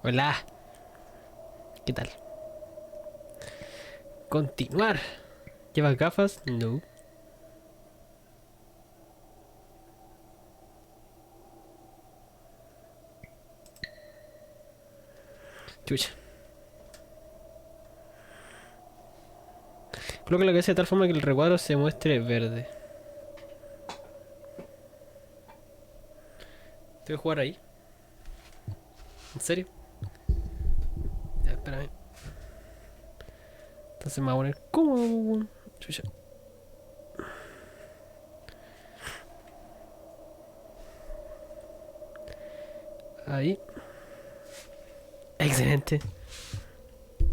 Hola. ¿Qué tal? Continuar. ¿Llevas gafas? No. Chucha. Coloca la cabeza de tal forma que el recuadro se muestre verde. ¿Tengo que jugar ahí? ¿En serio? Ya, espérame. Entonces me voy a poner cómodo. Chucha. Ahí. Excelente.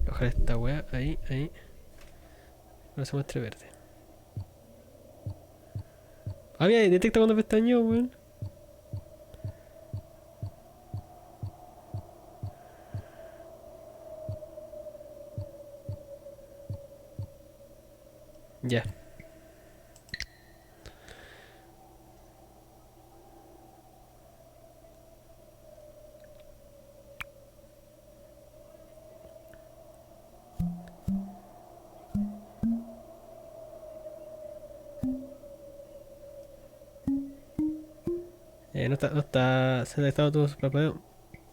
Ojalá esta wea. Ahí, ahí. Ahora se muestre verde. Ah, mira, detecta cuando pestañeo, weón. Ya. No está. Se han detectado todos los parpadeos.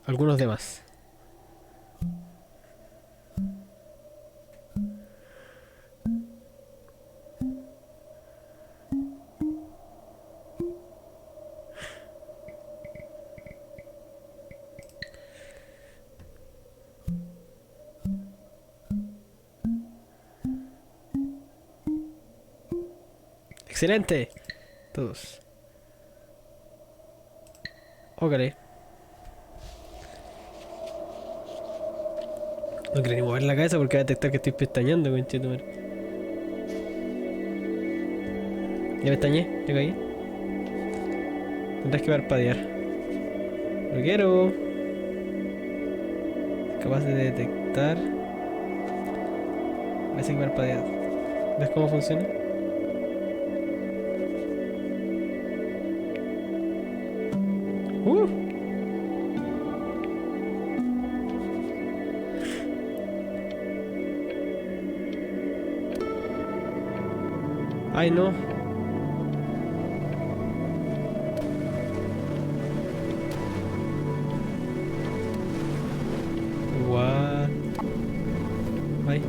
Algunos de más. Excelente. Todos. Ócale. No quiero ni mover la cabeza porque va a detectar que estoy pestañeando, conchetumare. Ya pestañé, ya caí. Tendrás que parpadear. No quiero. Capaz de detectar. Parece que parpadea. ¿Ves cómo funciona? ¡Uh! ¡Ay, no! What? ¡Ay!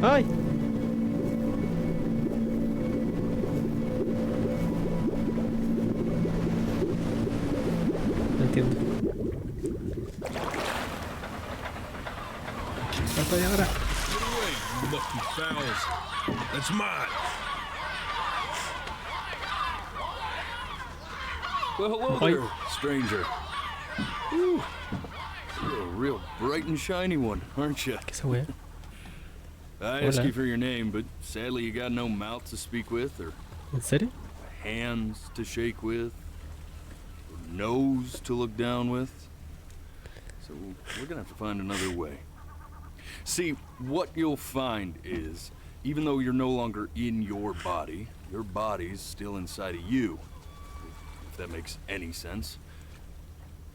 ¡Ay! No entiendo. Parpadea ahora. You must be fouls. That's mine. Well, hello Hi. there, stranger. Ooh, you're a real bright and shiny one, aren't you? ¿Qué es esa wea? I asked Hola. you for your name, but sadly you got no mouth to speak with, or ¿En serio? hands to shake with, or nose to look down with. So we're gonna have to find another way. See, what you'll find is, even though you're no longer in your body's still inside of you. If that makes any sense.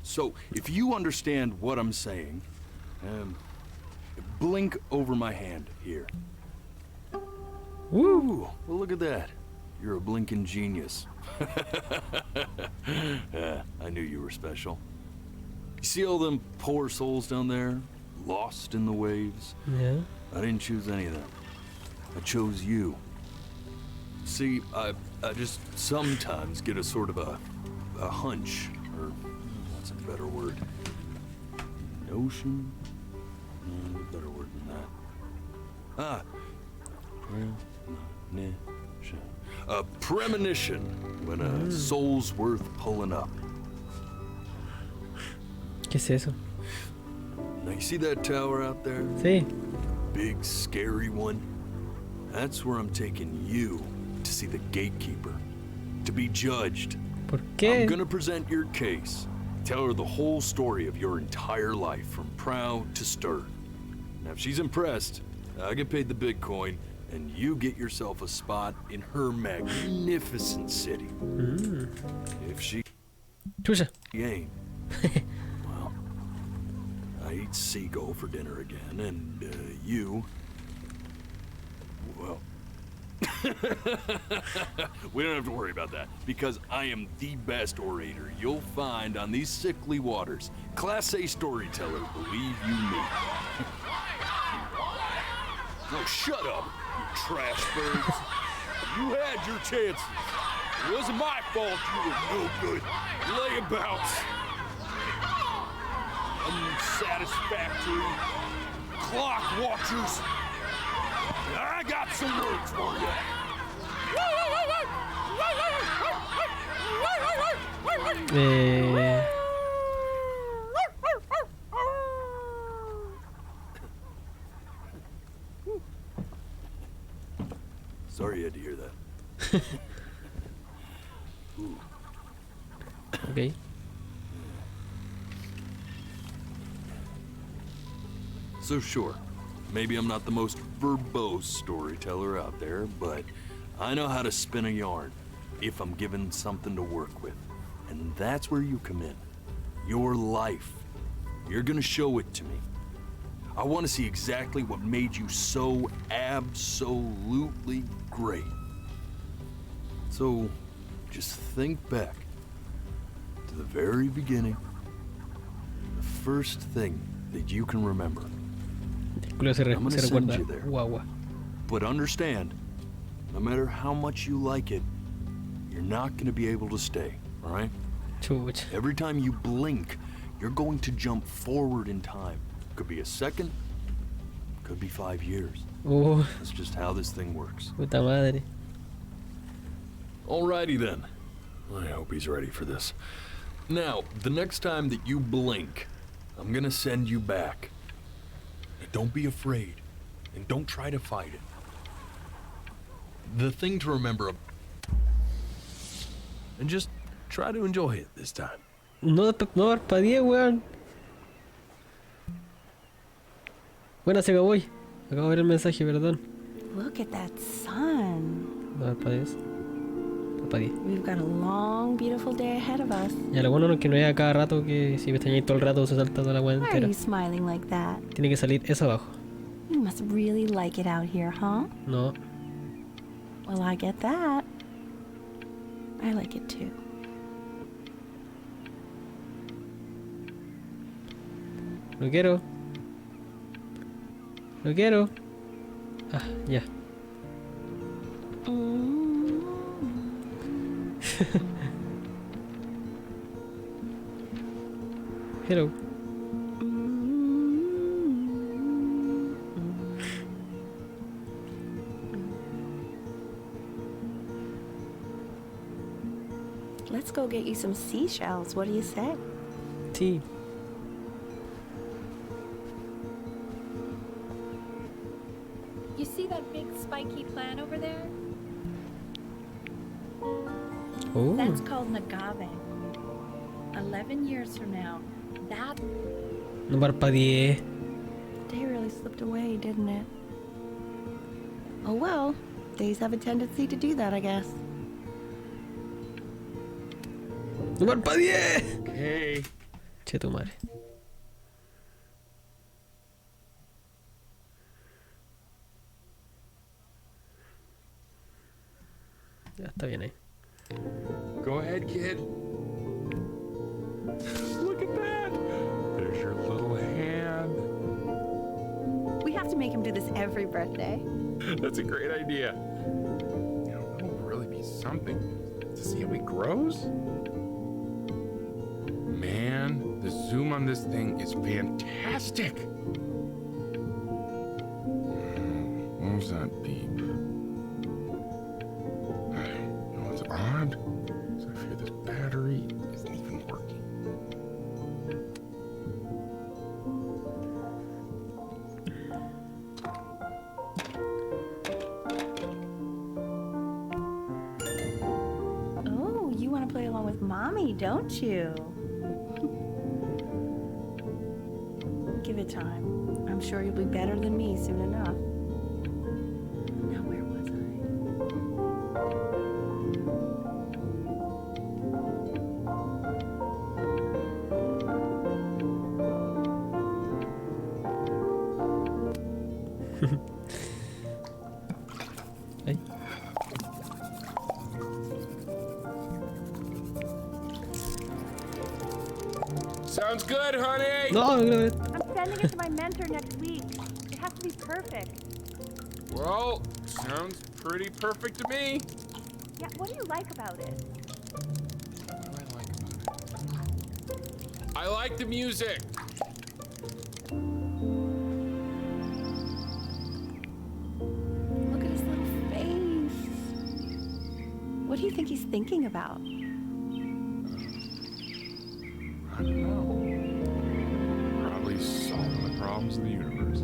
So, if you understand what I'm saying, blink over my hand here. ¡Uh! Well, look at that. You're a blinking genius. I knew you were special. You see all them poor souls down there, lost in the waves? Ya. I didn't choose any of them. I chose you. See, I just sometimes get a sort of a hunch, or what's a better word? Notion? No, a better word than that. Premonition. A premonition when a soul's worth pulling up. ¿Qué es eso? Now you see that tower out there? Sí. Big, scary one? That's where I'm taking you to see the gatekeeper, to be judged. ¿Por I'm qué? gonna present your case, tell her the whole story of your entire life, from proud to stern. Now, if she's impressed, I get paid the Bitcoin, and you get yourself a spot in her magnificent city. If she... Chucha. Game. Well, I ate seagull for dinner again, and you. Well, we don't have to worry about that because I am the best orator you'll find on these sickly waters. Class A storyteller, believe you me. Oh, shut up, you trash birds. You had your chances. It wasn't my fault you were no good. Layabouts. Unsatisfactory clock watchers. I got some words for you. Sorry you had to hear that. Ok. So sure, maybe I'm not the most verbose storyteller out there, but I know how to spin a yarn if I'm given something to work with. And that's where you come in. Your life. You're gonna show it to me. I want to see exactly what made you so absolutely great. So, just think back to the very beginning. The first thing that you can remember. El culo se, I'm gonna se send recuerda you there. guagua. But understand, no matter how much you like it, you're not gonna be able to stay, all right? Chucha. Every time you blink, you're going to jump forward in time. Could be a second, could be 5 years. Oh, That's just how this thing works. puta madre. Alrighty then. I hope he's ready for this. Now, the next time that you blink, I'm gonna send you back. Don't be afraid, and don't try to fight it. The thing to remember, And just try to enjoy it this time. No, no parpadeé, weón. Buena, se acabó. Acabo de ver el mensaje, perdón. Look at that sun. No parpadees. Parpadeé. We've got a long, beautiful day ahead of us. Ya, lo bueno no es que no es a cada rato que si pestañeáis todo el rato se salta toda la weá Why are entera. you smiling like that? Tiene que salir eso abajo. You must really like it out here, huh? No. Well, I get that. I like it too. Lo quiero. Lo quiero. Ah, ya. Hello. Let's go get you some seashells. What do you say? Sí. You see that big spiky plant over there? Oh. That's called an agave. 11 years from now, that No parpadeé. The day really slipped away, didn't it? Oh well, days have a tendency to do that, I guess. No parpadeé. Hey. Che tu madre. Ya está bien ahí. Go ahead, kid. Look at that. There's your little hand. We have to make him do this every birthday. That's a great idea. You know, it'll really be something to see how he grows. Man, the zoom on this thing is fantastic. What was that beep? You know what's odd? So I fear this battery isn't even working. Oh, you want to play along with Mommy, don't you? Give it time. I'm sure you'll be better than me soon enough. Now, where was I? Ay. Sounds good, honey. No, no grabé. I'm sending it to my mentor next week. It has to be perfect. Well, sounds pretty perfect to me. Yeah, what do you like about it? What do I like about it? I like the music. Look at his little face. What do you think he's thinking about? I don't know. Probably solving the problems of the universe.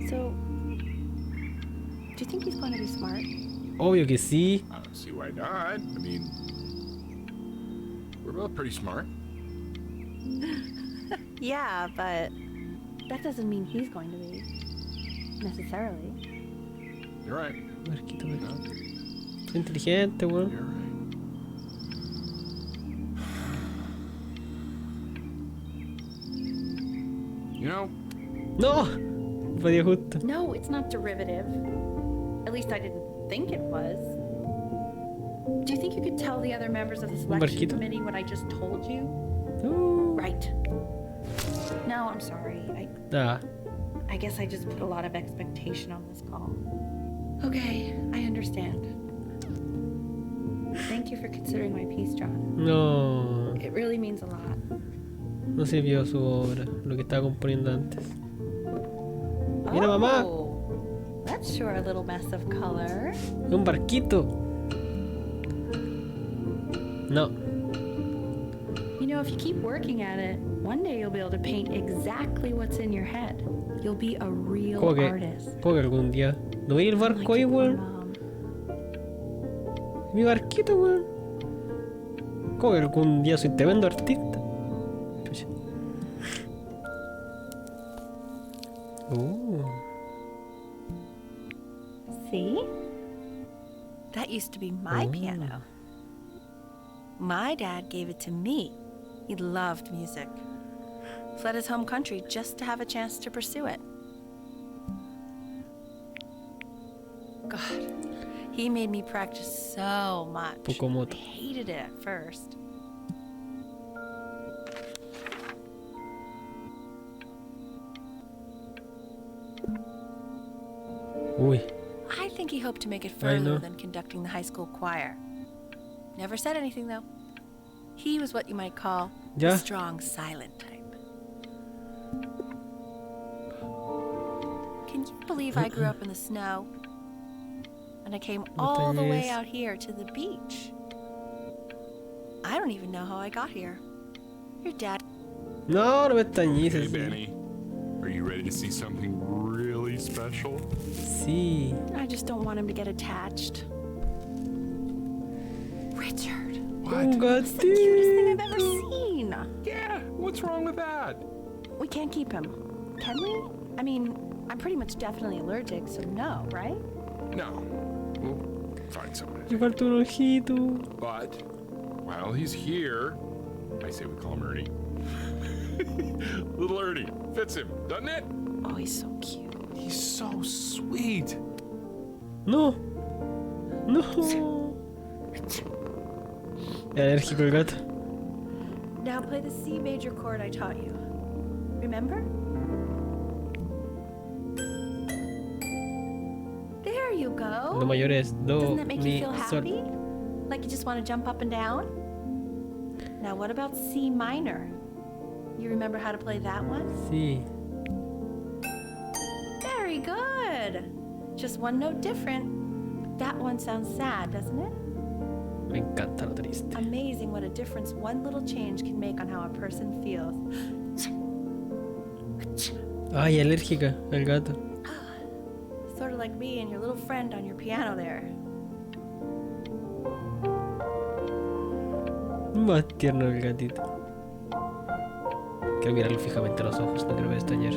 So, do you think he's going to be smart? Obvio que sí. I don't see why not. I mean, we're both pretty smart. Yeah, but that doesn't mean he's going to be. Necessarily. You're right. Marquito, marquito. Inteligente, weón. You're right. You know, No. Podía justo. No, it's not derivative. At least I didn't think it was. Do you think you could tell the other members of the selection barquito. committee what I just told you? No. Right. No, I'm sorry. Ah. I guess I just put a lot of expectation on this call. Okay, I understand. Thank you for considering my piece, John. No. It really means a lot. No sirvió su obra, lo que estaba componiendo antes. Mira, mamá. Oh, that's sure a little mess of color. Un barquito. No. You know, if you keep working at it, one day you'll be able to paint exactly what's in your head. You'll be a real ¿Cómo que, artist. cómo que algún día? ¿No veis el Like barco ahí, your poor weón? mom. Mi barquito, weón. ¿Cómo que algún día soy tremendo artista? Pucha. See? That used to be my Oh. piano. My dad gave it to me. He loved music. Fled his home country just to have a chance to pursue it. God, he made me practice so much. Poco moto. I hated it at first. Uy. I think he hoped to make it I further know. than conducting the high school choir. Never said anything, though. He was what you might call Ya. a strong, silent type. Can you believe I grew up in the snow? And I came all the way Montañés. out here to the beach. I don't even know how I got here. Your dad. No, no me estañices. hey, Benny. Are you ready to see something really special? Sí. I just don't want him to get attached. Richard. Un It's the cutest thing I've gatito. ever seen. Yeah, what's wrong with that? We can't keep him. Can we? I mean, I'm pretty much definitely allergic, so no, right? No. We'll find someone. Le falta un ojito. But while he's here, I say we call him Ernie. Little Ernie. Fits him, doesn't it? Oh, he's so cute. He's so sweet. No. No. Alérgico el gato. Now play the C major chord I taught you. Remember? There you go. Lo mayor es do, Doesn't that make mi, you feel sol. happy? Like you just want to jump up and down? Now what about C minor? You remember how to play that one? Sí. Very good. Just one note different. That one sounds sad, doesn't it? Me encanta lo triste. Amazing what a difference one little change can make on how a person feels. Ay, alérgica al gato. Sort of like me and your little friend on your piano there. Más tierno el gatito. Quiero mirarlo fijamente a los ojos, no quiero pestañear.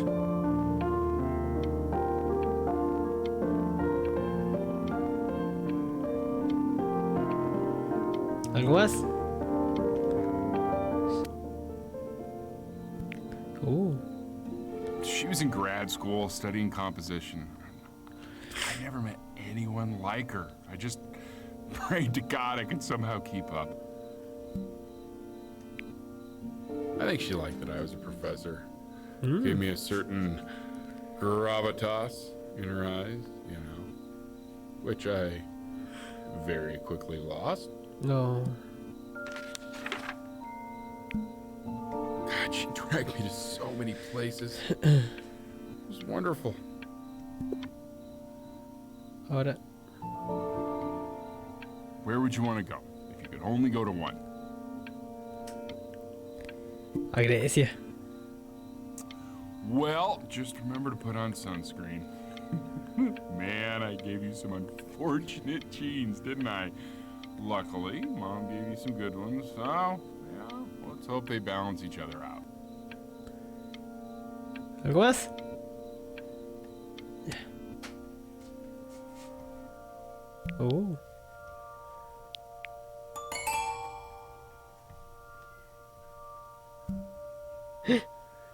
¿Algo más? Oh. She was in grad school studying composition. I never met anyone like her. I just prayed to God I could somehow keep up. I think she liked that I was a professor. Gave me a certain gravitas in her eyes, you know, which I very quickly lost. No. God, she dragged me to so many places. It was wonderful. Ahora. Where would you want to go if you could only go to one? A Grecia. Well, just remember to put on sunscreen. Man, I gave you some unfortunate genes, didn't I? Luckily, Mom gave you some good ones, so, yeah, let's hope they balance each other out. ¿Algo más? Ya. Oh.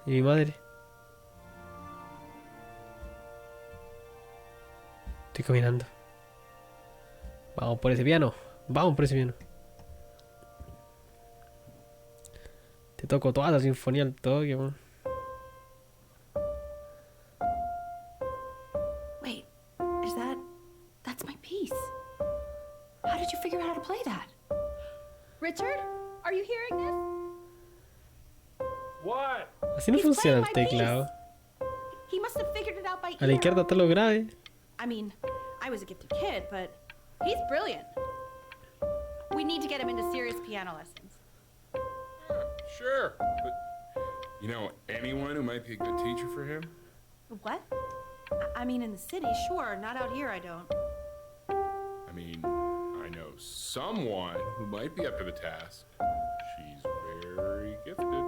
Y mi madre. Estoy caminando. Vamos por ese piano. Vamos por ese piano. Te toco toda la sinfonía al toque, man. Wait, that's my piece. How did you figure out how to play that? Richard, are you hearing this? What? Así no He's funciona el playing my teclado. He must have figured it out by A la ear. izquierda están los graves. I mean, I was a gifted kid, but he's brilliant. We need to get him into serious piano lessons. Sure, but you know anyone who might be a good teacher for him? What? I mean, in the city, sure. Not out here, I don't. I mean, I know someone who might be up to the task. She's very gifted.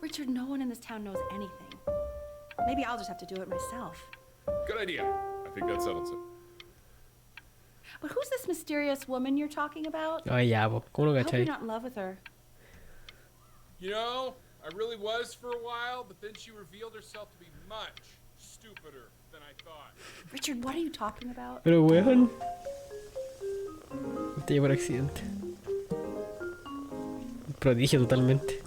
Richard, no one in this town knows anything. Maybe I'll just have to do it myself. Good idea. I think that settles it. But who's this mysterious woman you're talking about? Ay, ya, po. ¿Cómo lo I hope you're cachai? not in love with her. You know, I really was for a while, but then she revealed herself to be much stupider than I thought. Richard, what are you talking about? Pero weón. Te llevo por accidente. Un prodigio totalmente.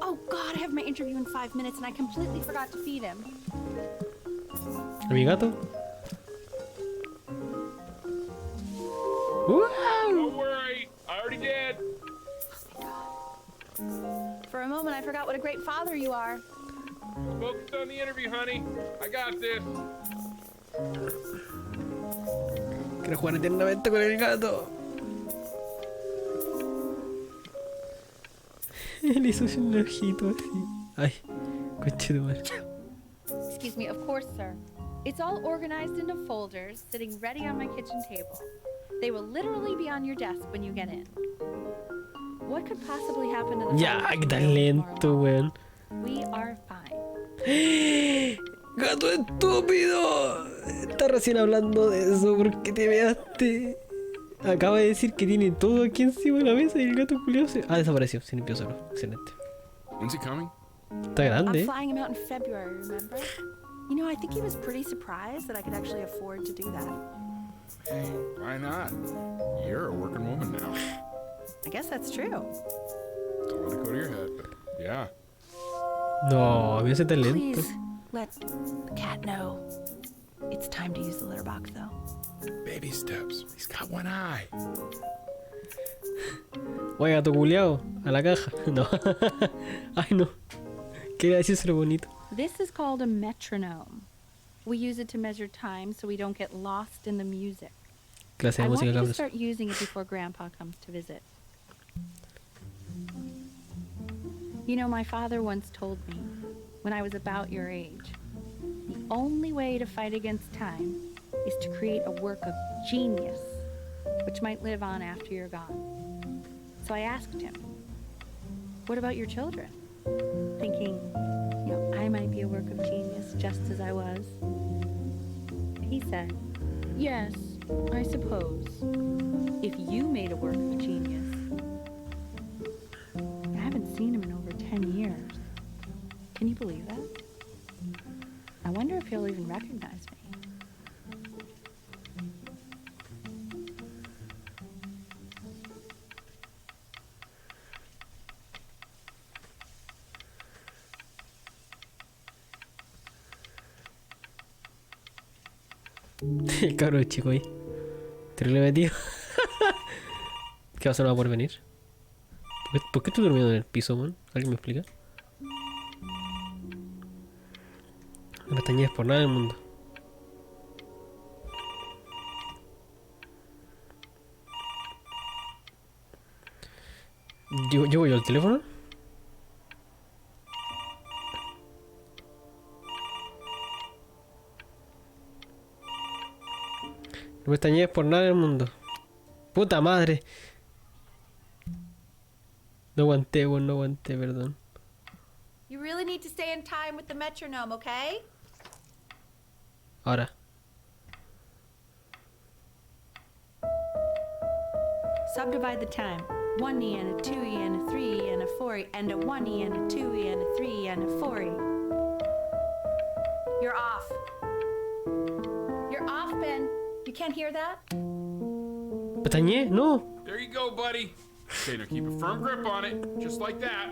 Oh, God, I have my interview in 5 minutes and I completely forgot to feed him. ¿A mi gato? ¡Wow! Don't worry, I already did. For a moment, I forgot what a great father you are. Focus on the interview, honey. I got this. Quiero jugar eternamente con el gato. Le hizo un ojito así. Ay, coche de madre. Excuse me, of course, sir. It's all organized into folders, sitting ready on my kitchen table. They will literally be on your desk when you get in. What could possibly happen to the Ya, folders qué tan tomorrow? lento, weón. We are fine. ¡Gato estúpido! Está recién hablando de eso porque te veaste. Acaba de decir que tiene todo aquí encima de la mesa y el gato culiao se... Ah, desapareció, se limpió solo. Excelente. When's he coming? Está I'm grande, ¿eh? flying him out in February, remember? You know, I think he was pretty surprised that I could actually afford to do that. Hey, why not? You're a working woman now. I guess that's true. Don't let it go to your head, but yeah. No, a mí ese talento. Please let the cat know. It's time to use the litter box, though. Baby steps. He's got one eye. Oye, gato culiao, a la caja. No. Ay, no. Quería decírselo bonito. This is called a metronome. We use it to measure time so we don't get lost in the music. Clase de I want música, you to cabros. start using it before Grandpa comes to visit. You know, my father once told me, when I was about your age, the only way to fight against time is to create a work of genius, which might live on after you're gone. So I asked him, what about your children? Thinking, you know, I might be a work of genius just as I was. He said, yes, I suppose, if you made a work of genius. I haven't seen him in over 10 10 years. Can you believe that? I wonder if he'll even recognize me. El cabro chico ahí. Terrible metido. ¿Qué pasa? ¿No va a poder venir? ¿Por qué estoy durmiendo en el piso, man? ¿Alguien me explica? No pestañees por nada en el mundo. ¿Llevo yo el teléfono? No pestañees por nada en el mundo. Puta madre. No aguanté, weón, no aguanté, perdón. You really need to stay in time with the metronome, okay? Ahora. Subdivide the time. 1E and a 2E and a 3E and a 4E and a 1E and a 2E and a 3E and a 4E. You're off. You're off, Ben. You can't hear that? ¿Pestañeé? No. There you go, buddy. Okay, now keep a firm grip on it, just like that.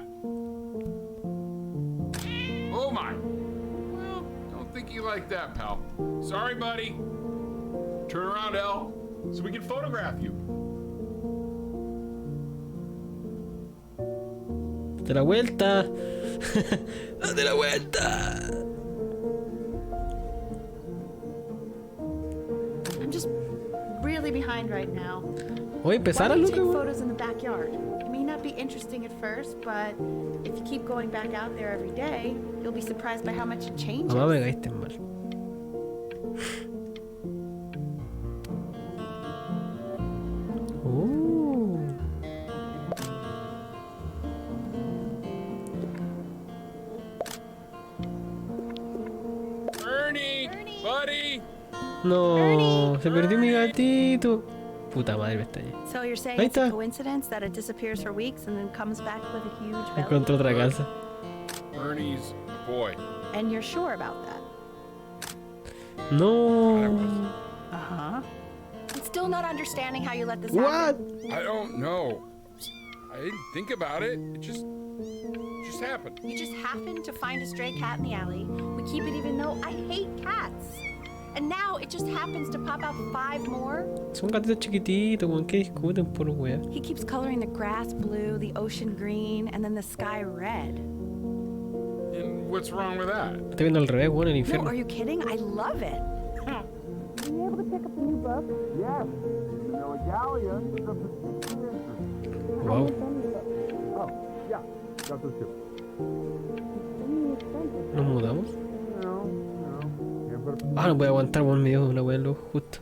Oh my. Well, don't think you like that, pal. Sorry, buddy. Turn around, Elle, so we can photograph you. Date la vuelta. Date la vuelta. I'm just really behind right now. Voy a empezar a Why don't you Luca, take weón. photos in the backyard? It may not be interesting at first, but if you keep going back out there every day, you'll be surprised by how much it changes. Mamá, me caíste mal. Ernie, buddy. No, se perdió mi gatito. Puta madre, pestañeé. So you're saying Ahí it's a está. coincidence that it disappears for weeks and then comes back with a huge belly? Encontré otra casa. Ernie's a boy. And you're sure about that? No. Uh-huh. I'm still not understanding how you let this What? happen. I don't know. I didn't think about it. It just happened. You just happened to find a stray cat in the alley. We keep it even though I hate cats. And now it just happens to pop out 5 more. Son gatitos chiquititos, weón, que discuten por wea. He keeps coloring the grass blue, the ocean green, and then the sky red. And what's wrong with that? Estoy viendo al revés, weón, el No, infierno. are you kidding? I love it. Yes. The galleon is of the Wow. Oh, yeah. Got those two. ¿Nos mudamos? No. Yeah, but Ah, no puedo aguantar, weón, me dio una wea en luz justo.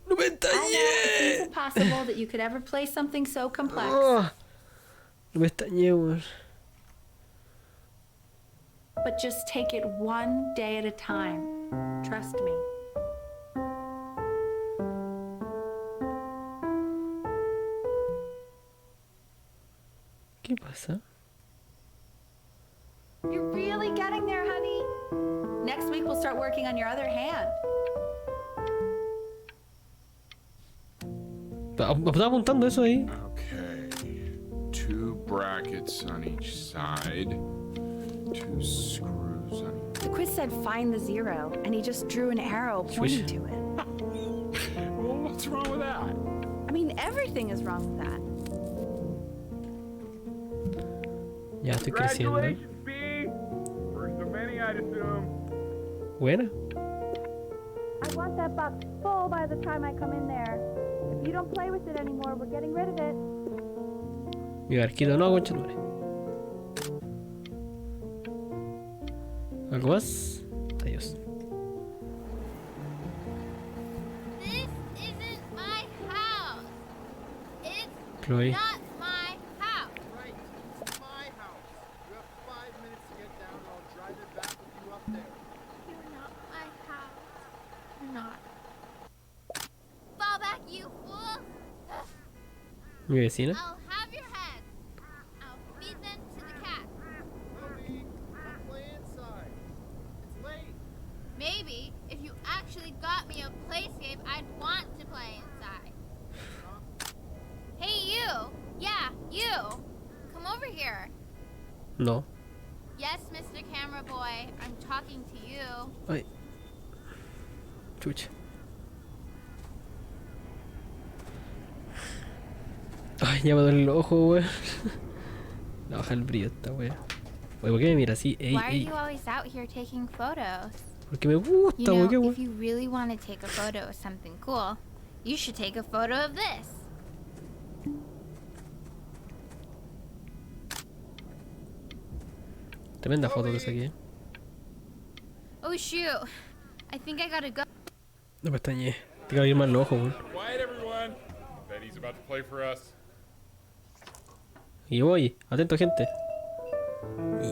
¡No me I know it estañé! seems impossible that you could ever play something so complex. Ah, no me estañé, weón. But just take it one day at a time. Trust me. ¿Qué pasa? You're really getting there, honey. Next week we'll start working on your other hand. Estaba apuntando eso ahí. okay. 2 brackets on each side. 2 screws on each. The quiz said find the 0, and he just drew an arrow pointing to it. Well, what's wrong with that? I mean, everything is wrong with that. Ya estoy creciendo. B. First of many, I'd assume. Buena. I want that box full by the time I come in there. If you don't play with it anymore, we're getting rid of it. Mi barquito no, conchetumare. ¿Algo más? Adiós. This Chloe. Not my house. Right, it's my house. You have 5 minutes to get down, or I'll drive it back with you up there. You're not my house. You're not. Fall back, you fool! Mi vecina. I'll have your head. I'll feed them to the cat. Chloe, come play inside. It's late. Maybe if you actually got me a playscape, I'd want to play inside. Hey, you! Yeah, you! Come over here. No. Yes, Mr. Camera Boy, I'm talking to you. Ay. Chucha. Ay, ya me duele el ojo, weón. No, baja el brillo esta wea. Oye, ¿por qué me mira así? Ey, Why are ey. you always out here taking photos? Porque me gusta, You weón, qué know, weón. if you really want to take a photo of something cool, you should take a photo of this. Tremenda foto que saqué. Oh shoot, I think I gotta go. No pestañeé. Tengo que abrir más los ojos, weón. Quiet, everyone. Betty's about to play for us. Y voy. Atento, gente.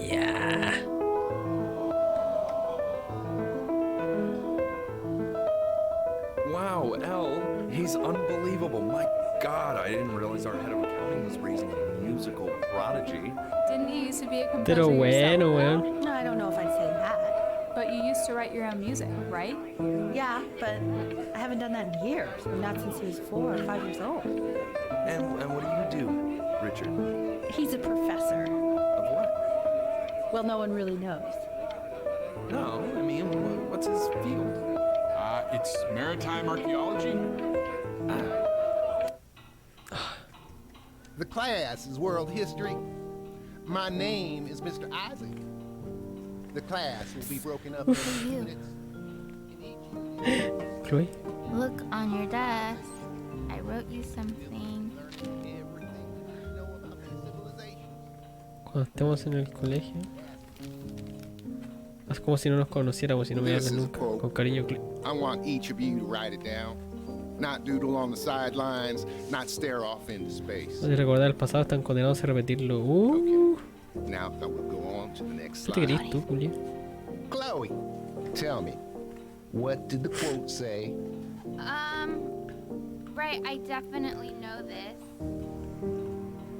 Ya. Wow, L, he's unbelievable. My God, I didn't realize our head of accounting was raising a musical prodigy. Didn't you used to be a composer Pero bueno, yourself? weón. No, I don't know if I'd say that. But you used to write your own music, right? Yeah, but I haven't done that in years. Not since he was 4 or 5 years old. And what do you do, Richard? He's a professor. Of what? Well, no one really knows. No, I mean, what's his field? It's maritime archaeology. The class is world history. My name is Mr. Isaac. The class will be broken up into you. units. In each unit, Chloe. Look on your desk. I wrote you something. learn everything you need to know about these civilizations. Cuando estemos en el colegio. Es como si no nos conociéramos y no me This hablas is a nunca. quote. Con cariño, I want each of you to write it down. Not doodle on the sidelines, not stare off into space. No de recordar el pasado, están condenados a repetirlo. Now I will go on to the next ¿Qué te slide. querés tú, Julia? Chloe, tell me, what did the quote say? Right, I definitely know this.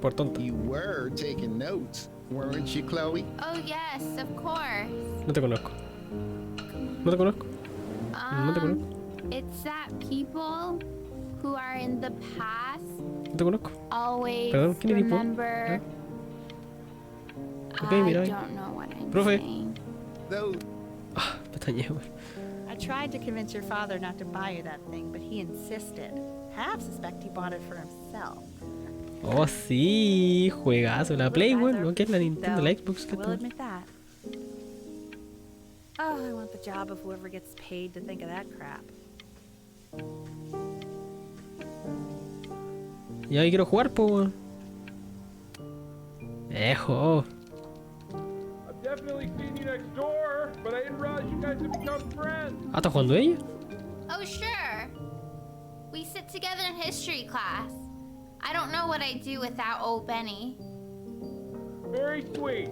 Por tonta. You were taking notes, weren't you, Chloe? Oh yes, of course. No te conozco. No te conozco. No te conozco. It's that people who are in the past No te conozco. always Perdón, ¿quién es tipo? remember. Ok, I mira ahí. don't know what I'm Profe. saying. Those Ah, pestañeo, weón. I tried to convince your father not to buy you that thing, but he insisted. Half suspect he bought it for himself. Oh, sí. Juegazo. La Play, weón. No, que es la Nintendo, la Xbox. I ¿Qué will tal? admit that. Oh, I want the job of whoever gets paid to think of that crap. Ya quiero jugar, po, weón. Ejo. I've definitely seen you next door, but I didn't realize you guys had become friends. Ah, ¿está jugando ella? Oh sure. We sit together in history class. I don't know what I'd do without old Benny. Very sweet.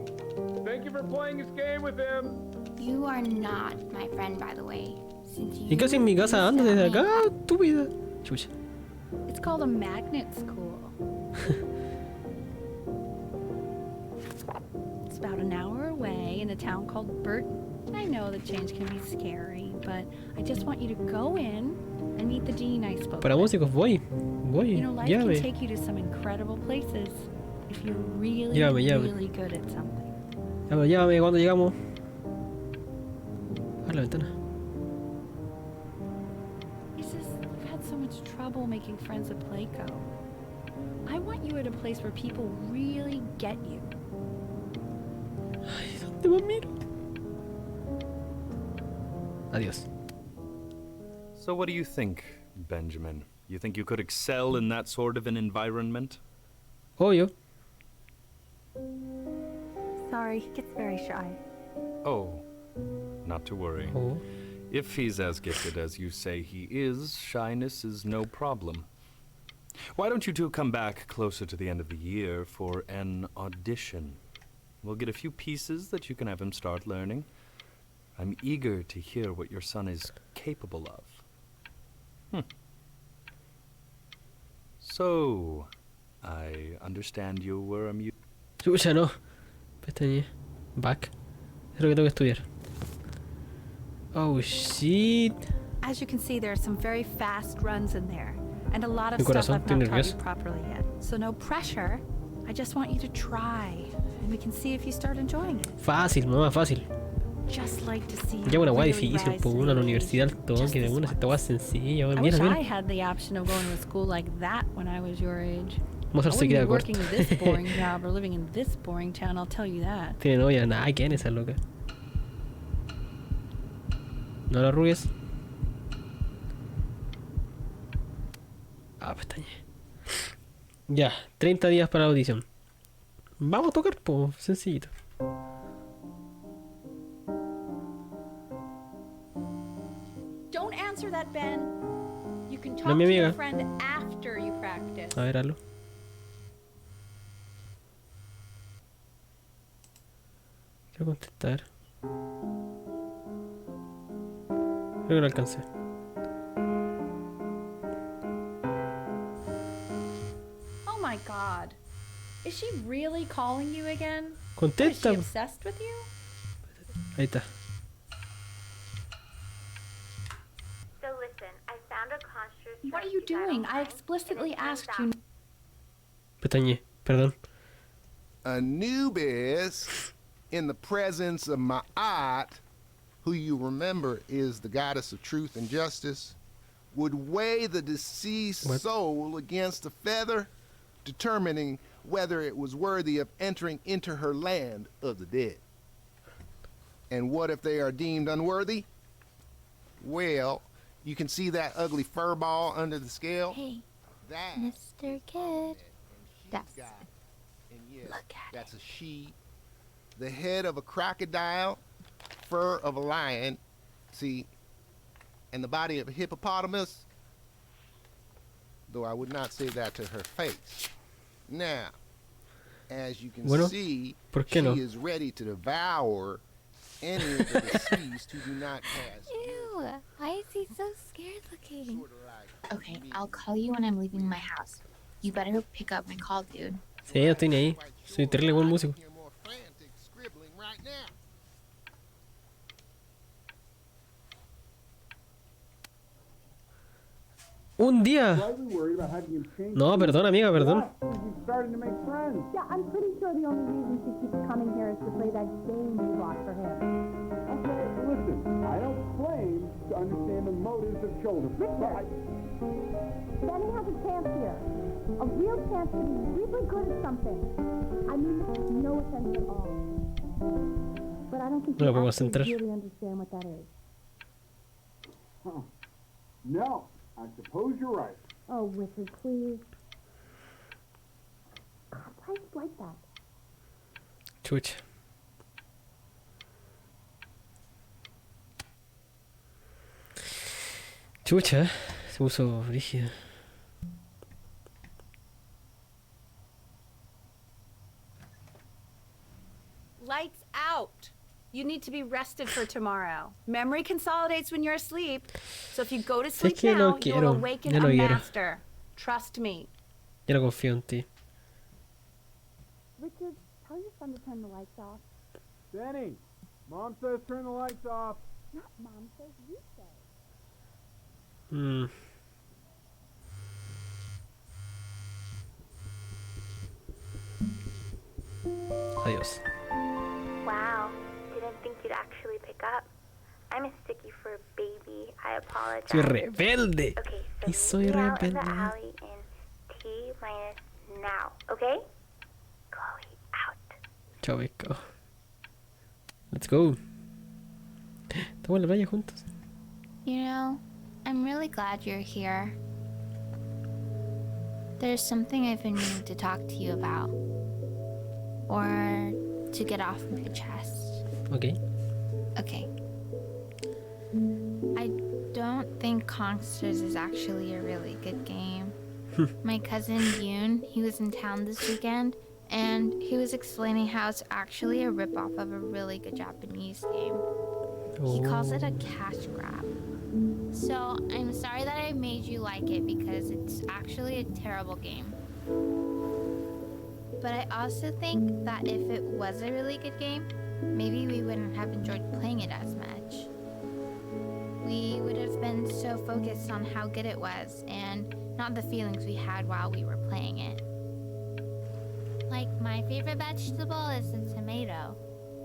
Thank you for playing this game with him. You are not my friend, by the way. Since ¿Y qué haces en mi casa? Anda desde acá, estúpida. Chucha. It's called a magnet school. It's about an hour away in a town called Burton. I know the change can be scary, but I just want you to go in and meet the dean I spoke Para with. músicos, voy. Voy. You know, life can Llame. take you to some incredible places if you're really, Llame. really good at something. Llámame cuando llegamos. A la ventana. It's just, you've had so much trouble making friends at Playco. I want you at a place where people really get you. Ay, ¿dónde más miro? Adiós. So what do you think, Benjamin? You think you could excel in that sort of an environment? Obvio. Sorry, he gets very shy. Oh, not to worry. Oh. If he's as gifted as you say he is, shyness is no problem. Why don't you two come back closer to the end of the year for an audition? We'll get a few pieces that you can have him start learning. I'm eager to hear what your son is capable of. So, I understand you were a Chucha, no. Pestañeé. Back. Es lo que tengo que estudiar. Oh shit. As you can see, there are some very fast runs in there, and a lot of Mi stuff corazón, I've estoy not taught you nervioso. properly yet. So no pressure. I just want you to try, and we can see if you start enjoying it. Fácil, mamá, fácil. Just like to see Ya una you weá really difícil, rise po. to Una a la the universidad al occasion, toque, just de this una, esta weá once. sencilla, weón. I Mira, wish mira. I had the option of going to school like that when I was your age. Vamos a I hacer wouldn't be secreta working corta. this boring job or living in this boring town, I'll tell you that. Tiene novia, nada, ¿quién es esa loca? No la rubies. Ah, pestañe. Ya, 30 días para la audición. Vamos a tocar, po, sencillito. Don't answer that, Ben. You can talk No, mi to your amiga. friend after you practice. A ver, hazlo. Quiero contestar. Creo que lo alcancé. Oh my god. Is she really calling you again? What, is she Contesta. obsessed with you? Ahí está. So listen, I found a construct. What are you doing? I explicitly asked you. Pestañe, perdón. Anubis, in the presence of Ma'at, who you remember is the goddess of truth and justice, would weigh the deceased What? soul against a feather, determining whether it was worthy of entering into her land of the dead. And what if they are deemed unworthy? Well, you can see that ugly fur ball under the scale? Hey, That Mr. Kid. that's That's and yes, Look at that's a she. The head of a crocodile, fur of a lion, see, and the body of a hippopotamus, though I would not say that to her face. Now, as you can Bueno, see, ¿por qué she no? is ready to devour any of the deceased who do not cast Ew, why is he so scared looking? sort of like Okay, I'll call you when I'm leaving my house. You better pick up my call, dude. Sí, no estoy ni ahí. Soy terrible buen músico. You're more frantic scribbling right now. ¡Un día! No, perdón, amiga, perdón. Yeah, I'm pretty sure the only reason she keeps coming here is to play that game you bought for him. Listen, I don't claim to understand the motives of children. Richard, Benny has a chance here. A real chance to be really good at something. I mean, no offense at all. But I don't think No you lo podemos actually centrar. really understand what that is. No, I suppose you're right. Oh, Richard, please. God, why is it like that? Chucha. Chucha, se puso rígida. Lights out. You need to be rested for tomorrow. Memory consolidates when you're asleep. So if you go to sleep que now, no quiero. you'll awaken Ya a no quiero. master. Trust me. Ya no confío en ti. Richard, tell your son to turn the lights off. Benny, Mom says turn the lights off. Not Mom says, you say. Mm. Adiós. Wow, didn't think you'd actually pick up. I'm a sticky for a baby. I apologize. Soy rebelde. Okay, Y so soy meet me out in the rebelde. alley in T minus now, okay? Chloe, out. Chao, pescado. Let's go. Estamos en la playa juntos. You know, I'm really glad you're here. There's something I've been meaning to talk to you about. Or to get off of your chest. Ok. Okay. I don't think Consters is actually a really good game. My cousin Yoon, he was in town this weekend, and he was explaining how it's actually a ripoff of a really good Japanese game. He calls it a cash grab. So I'm sorry that I made you like it because it's actually a terrible game. But I also think that if it was a really good game, maybe we wouldn't have enjoyed playing it as much. We would have been so focused on how good it was and not the feelings we had while we were playing it. Like, my favorite vegetable is the tomato,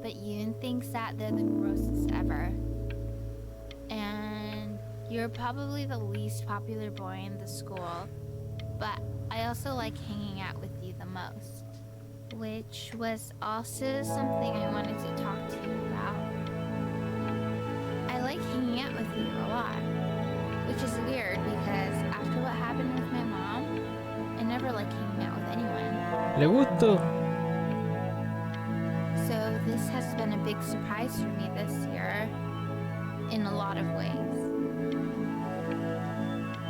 but Yoon thinks that they're the grossest ever. And you're probably the least popular boy in the school, but I also like hanging out with you the most, which was also something I wanted to talk to you about. I like hanging out with you a lot, which is weird because after what happened with my mom, I never like hanging out with anyone. Le gusto. So this has been a big surprise for me this year, in a lot of ways.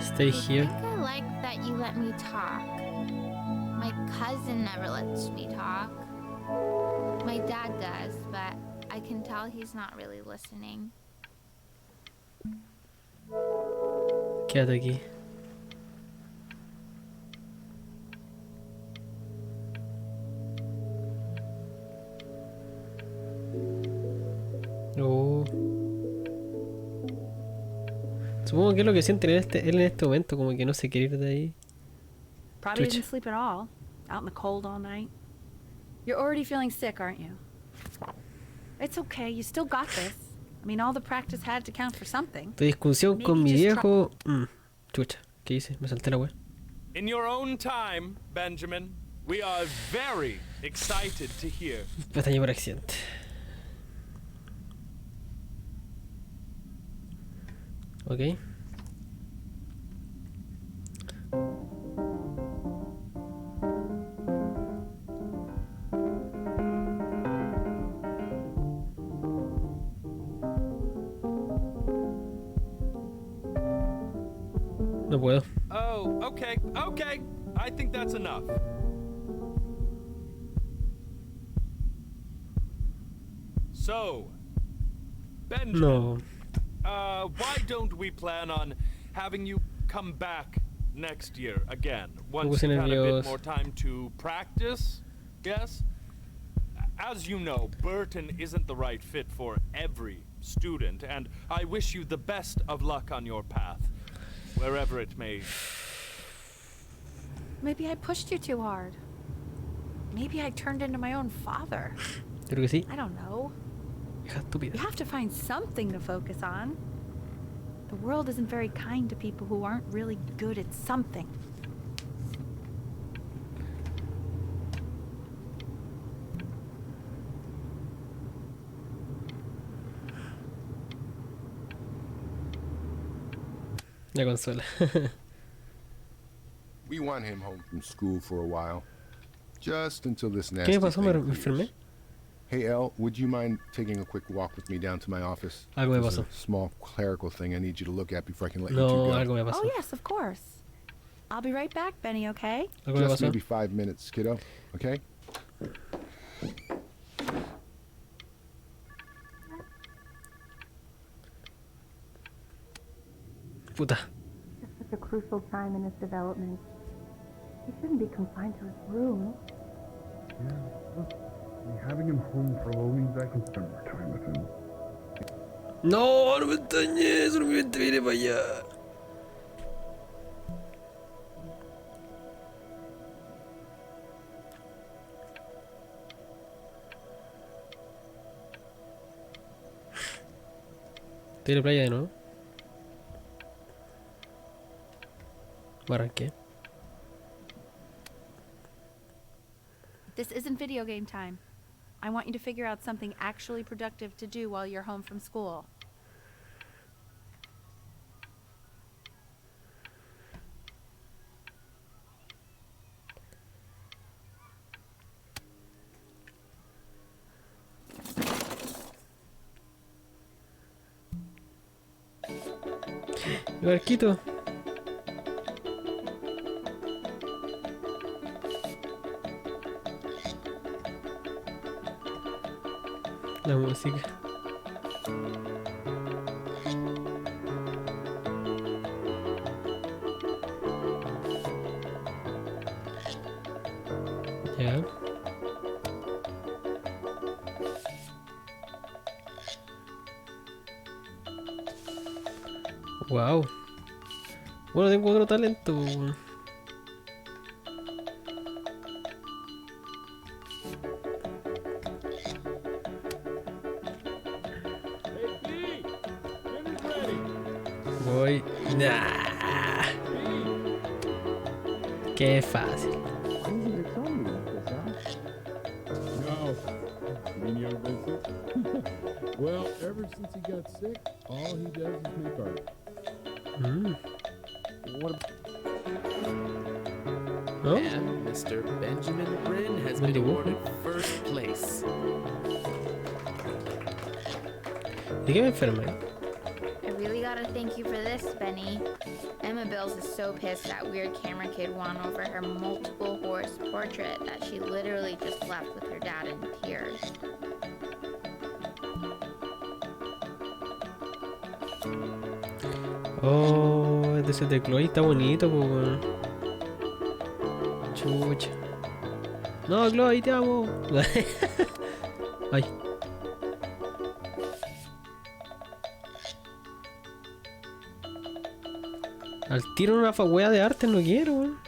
Stay I here. think I like that you let me talk. My cousin never lets me talk. My dad does, but I can tell he's not really listening. Quédate aquí. Oh. Supongo que es lo que siente él en este momento, como que no se quiere ir de ahí. Probably Chucha. didn't sleep at all. Out in the cold all night. You're already feeling sick, aren't you? It's okay. You still got this. I mean, all the practice had to count for something. Tu discusión con mi Maybe just viejo. Chucha, ¿qué hice? Me salté la wea. In your own time, Benjamin, we are very excited to hear. Pestañeé por accidente. Ok. No puedo. Oh, okay, okay. I think that's enough. So, Benjamin, No. why don't we plan on having you come back next year again, once puse you've had a bit nervioso. more time to practice? Yes? As you know, Burton isn't the right fit for every student, and I wish you the best of luck on your path, wherever it may. Maybe I pushed you too hard. Maybe I turned into my own father. Creo que sí. I don't know. Hija estúpida. You have to find something to focus on. The world isn't very kind to people who aren't really good at something. La consola. We want him home from school for a while. Just until this ¿Qué nasty me pasó? ¿Me thing enfermé? clears. Hey, Elle, would you mind taking a quick walk with me down to my office? Algo me There's pasó. a small clerical thing I need you to look at before I can let you two No, go. algo me pasó. Oh, yes, of course. I'll be right back, Benny, okay? Algo me Just pasó. maybe 5 minutes, kiddo. Okay? Puta. It's such a crucial time in his development. He shouldn't be confined to his room. Yeah, look, having him home for a while means I can spend more time with him. No, no me extrañé, solamente viene para allá. Estoy en la playa de nuevo. Me arranqué. This isn't video game time. I want you to figure out something actually productive to do while you're home from school. El barquito. La música. Ya. Wow. Bueno, tengo otro talento. Weón. Voy. Nah. Qué fácil. No. You mean young Vincent? Well, ever since he got sick, all he does is make art. ¿No? And Mr. Benjamin Bryn has been awarded first place. ¿De qué me enfermé? I really gotta thank you for this, Benny. Emma Bills is so pissed that weird camera kid won over her multiple horse portrait that she literally just left with her dad in tears. Oh, ese de Chloe está bonito, pues, weón. Chucha. No, Chloe, te amo. Ay. Al tiro una wea de arte no quiero, weón.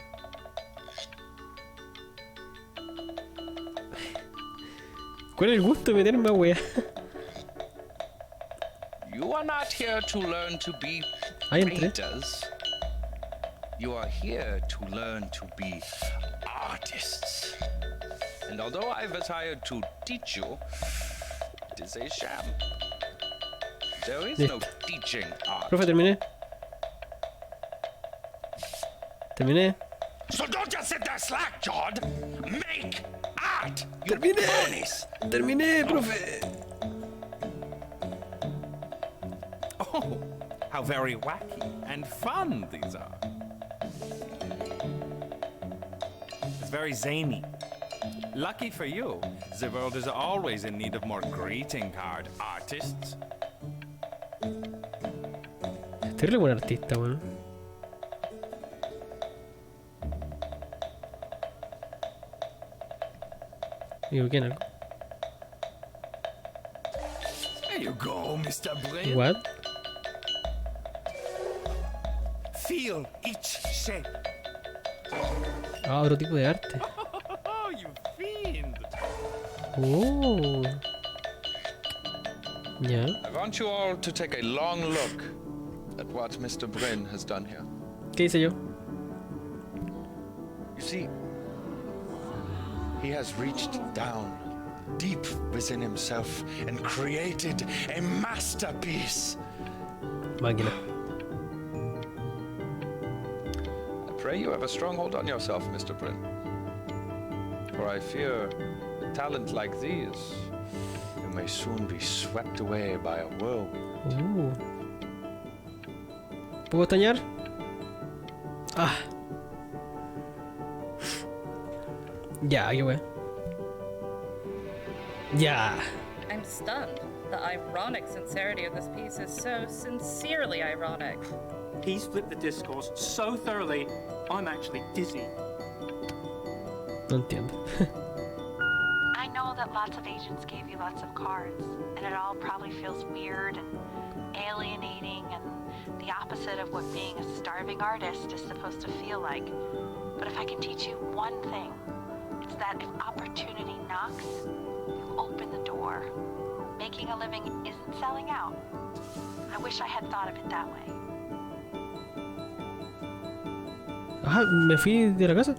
¿Cuál es el gusto de meterme a wea? You are not here to learn to be Ahí entré. painters. You are here to learn to be artists. And although I was hired to teach you, it is a sham. There is no teaching art. Profe, terminé. Terminé. So don't just sit there slack-jawed. Make art. You Terminé. ponies. Terminé, profe. Oh, how very wacky and fun these are. It's very zany. Lucky for you, the world is always in need of more greeting card artists. Terrible buen artista, weón. Digo, ¿quién algo? There you go, Mr. Bryn. What? Feel each shape. Ah, otro tipo de arte. Oh, you fiend! Oh. Ya. I want you all to take a long look at what Mr. Bryn has done here. ¿Qué hice yo? You see, he has reached down deep within himself and created a masterpiece. Máquina. I pray you have a strong hold on yourself, Mr. Bryn. For I fear with talent like these, you may soon be swept away by a whirlwind. ¿Puedo estañar? Ah. Ya, qué wea. Ya. I'm stunned. The ironic sincerity of this piece is so sincerely ironic. He's flipped the discourse so thoroughly, I'm actually dizzy. No entiendo. I know that lots of agents gave you lots of cards, and it all probably feels weird and alienating and the opposite of what being a starving artist is supposed to feel like. But if I can teach you one thing, it's that if opportunity knocks, you open the door. Making a living isn't selling out. I wish I had thought of it that way. Ah, me fui de la casa.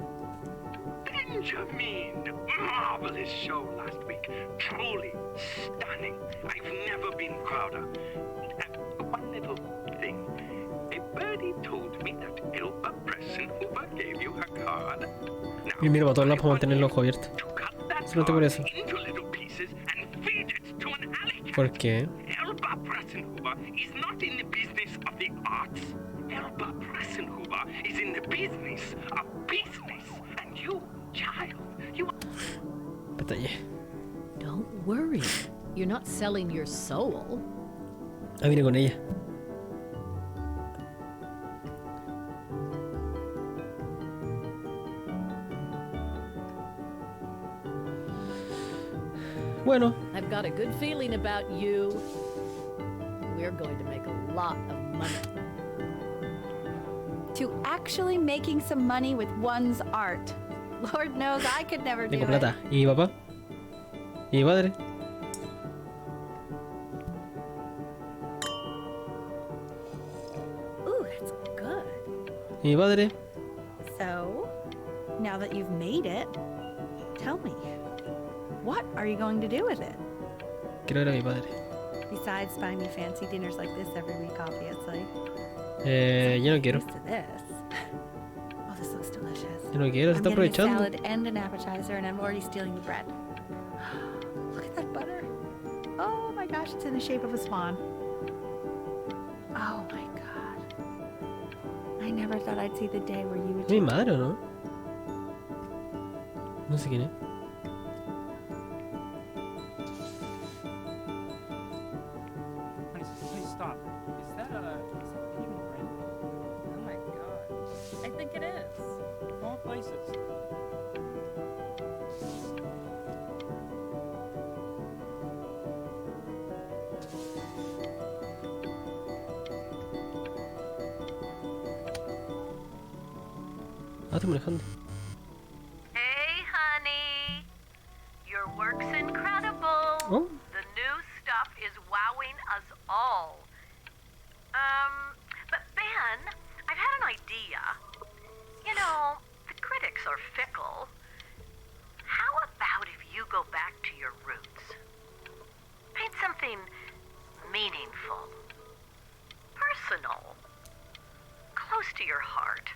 Benjamin, marvelous show last week. Truly stunning. I've never been prouder. One little thing. A birdie told me that Elba Pressenhuber gave you her card. Y miro para todos lados para mantener el ojo abierto. Solamente por eso. Into little pieces and feed it to an alley cat. ¿Por qué? Elba Pressenhuber is not in the business of the arts. Elba Pressenhuber is in the business of business. And you, child, you... Pestañe. Don't worry. Your You're not selling your soul. Ah, vine con ella. Bueno. I've got a good feeling about you. We're going to make a lot of money. To actually making some money with one's art. Lord knows I could never do Tengo it. plata. ¿Y mi papá? ¿Y mi padre? Ooh, that's good. ¿Y mi padre? So, now that you've made it, tell me, what are you going to do with it? Quiero ver a mi padre. Besides buying me fancy dinners like this every week, obviously. Yo no quiero. Used to this. Oh, this looks delicious. Yo no quiero, se está I'm getting a aprovechando. salad and an appetizer, and I'm already stealing the bread. Look at that butter. Oh my gosh, it's in the shape of a swan. Oh my god. I never thought I'd see the day where you would. ¿Es mi madre o no? No sé quién es. Please stop. Is that even print? Oh my god. I think it is. More places. Ah, estoy manejando. Hey, honey. Your work's incredible. Oh. The new stuff is wowing us all. But Ben, I've had an idea. You know, the critics are fickle. How about if you go back to your roots? Paint something meaningful, personal, close to your heart.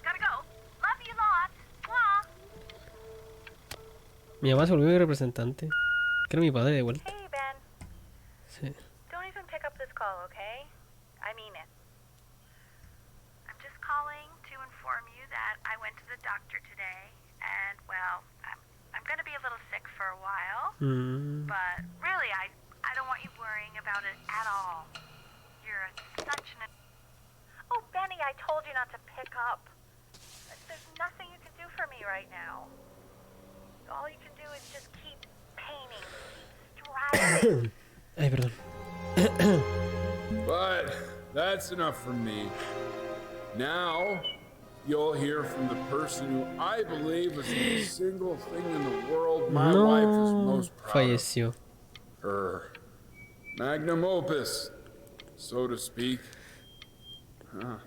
Gotta go. Love you lots. Mwah. Mi mamá se volvió mi representante. Que era mi padre de vuelta. Hey, Ben. Sí. Don't even pick up this call, okay? I mean it. I'm just calling to inform you that I went to the doctor today, and well, I'm gonna be a little sick for a while. But really, I don't want you worrying about it at all. You're such an. Oh, Benny, I told you not to pick up. There's nothing you can do for me right now. All you can do is just keep painting, striving. Ay, perdón. But that's enough from me. Now, you'll hear from the person who I believe was the single thing in the world my wife was most proud Falleció. of. Her magnum opus, so to speak. Huh.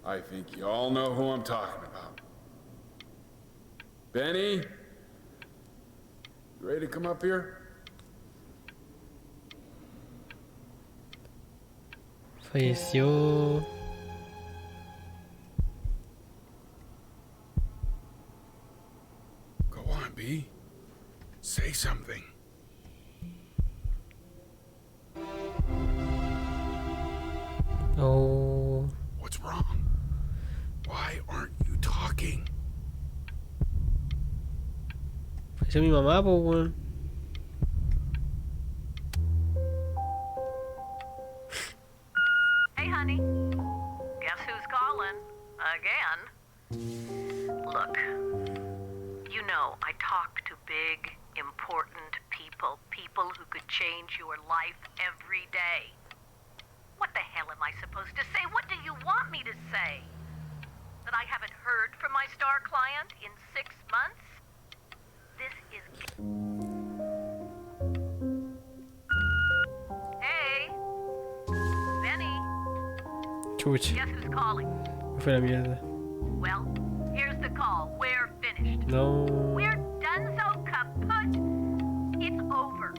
I think you all know who I'm talking about. Benny, you ready to come up here? Falleció. Go on, B. Say something. Oh. What's wrong? Why aren't you talking? Falleció mi mamá, pues, weón. Hey, honey. Guess who's calling? Again. Look, you know I talk to big, important people. People who could change your life every day. What the hell am I supposed to say? What do you want me to say? That I haven't heard from my star client in 6 months? This is... Hey! Benny! Chuch. Guess who's calling? Me fue la mierda. Well, here's the call. We're finished. No. We're done, so kaput. It's over.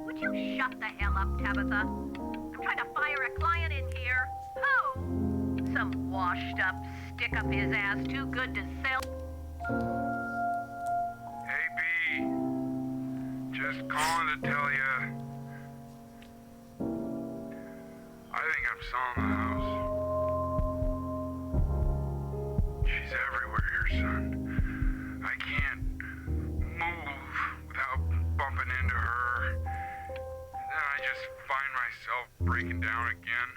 Would you shut the hell up, Tabitha? I'm trying to fire a client in here. Who? Some washed up, stick up his ass, too good to sell. Hey, B. Just calling to tell you. I think I'm selling the house. She's everywhere here, son. I can't move breaking down again.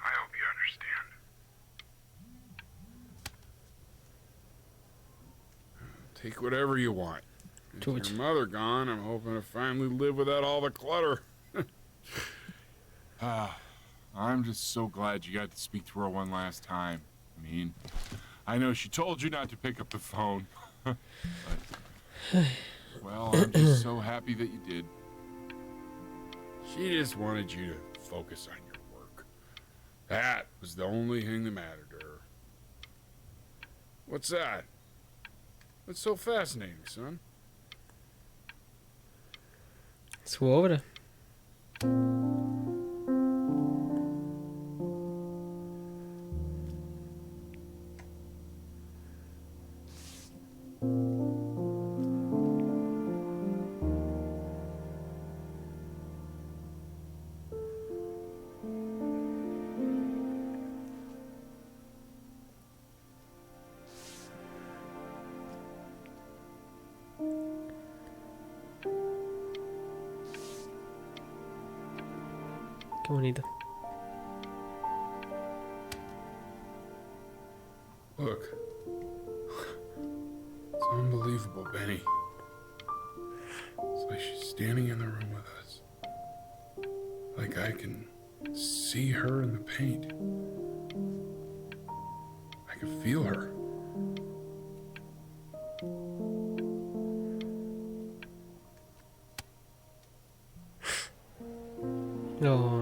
I hope you understand. Take whatever you want. With your mother gone, I'm hoping to finally live without all the clutter. I'm just so glad you got to speak to her one last time. I mean, I know she told you not to pick up the phone. But, well, I'm just so happy that you did. She just wanted you to focus on your work. That was the only thing that mattered to her. What's that? What's so fascinating, son? Su obra. Qué bonito. Look. It's unbelievable, Benny. It's like she's standing in the room with us. Like I can see her in the paint. I can feel her. No.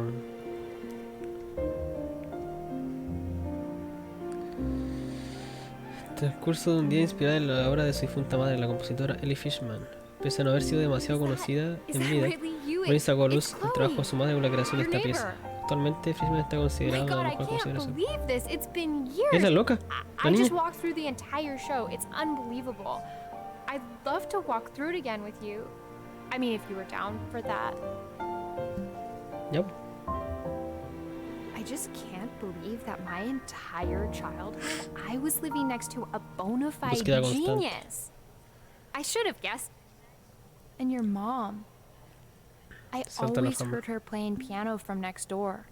Transcurso de un día inspirado en la obra de su difunta madre, la compositora Ellie Fishman. Pese a no haber sido demasiado conocida en vida, Bonnie sacó a luz el trabajo de su madre con la creación de esta pieza. Actualmente Fishman está considerada la mejor consideración. ¿Es la loca? ¿La I niña? just walked through the entire show. It's unbelievable. I'd love to walk through it again with you. I mean, if you were down for that. Yep. I just can't believe that my entire childhood I was living next to a bona fide Búsqueda constante. genius. I should have guessed. And your mom. I Salta la always fama. heard her playing piano from next door,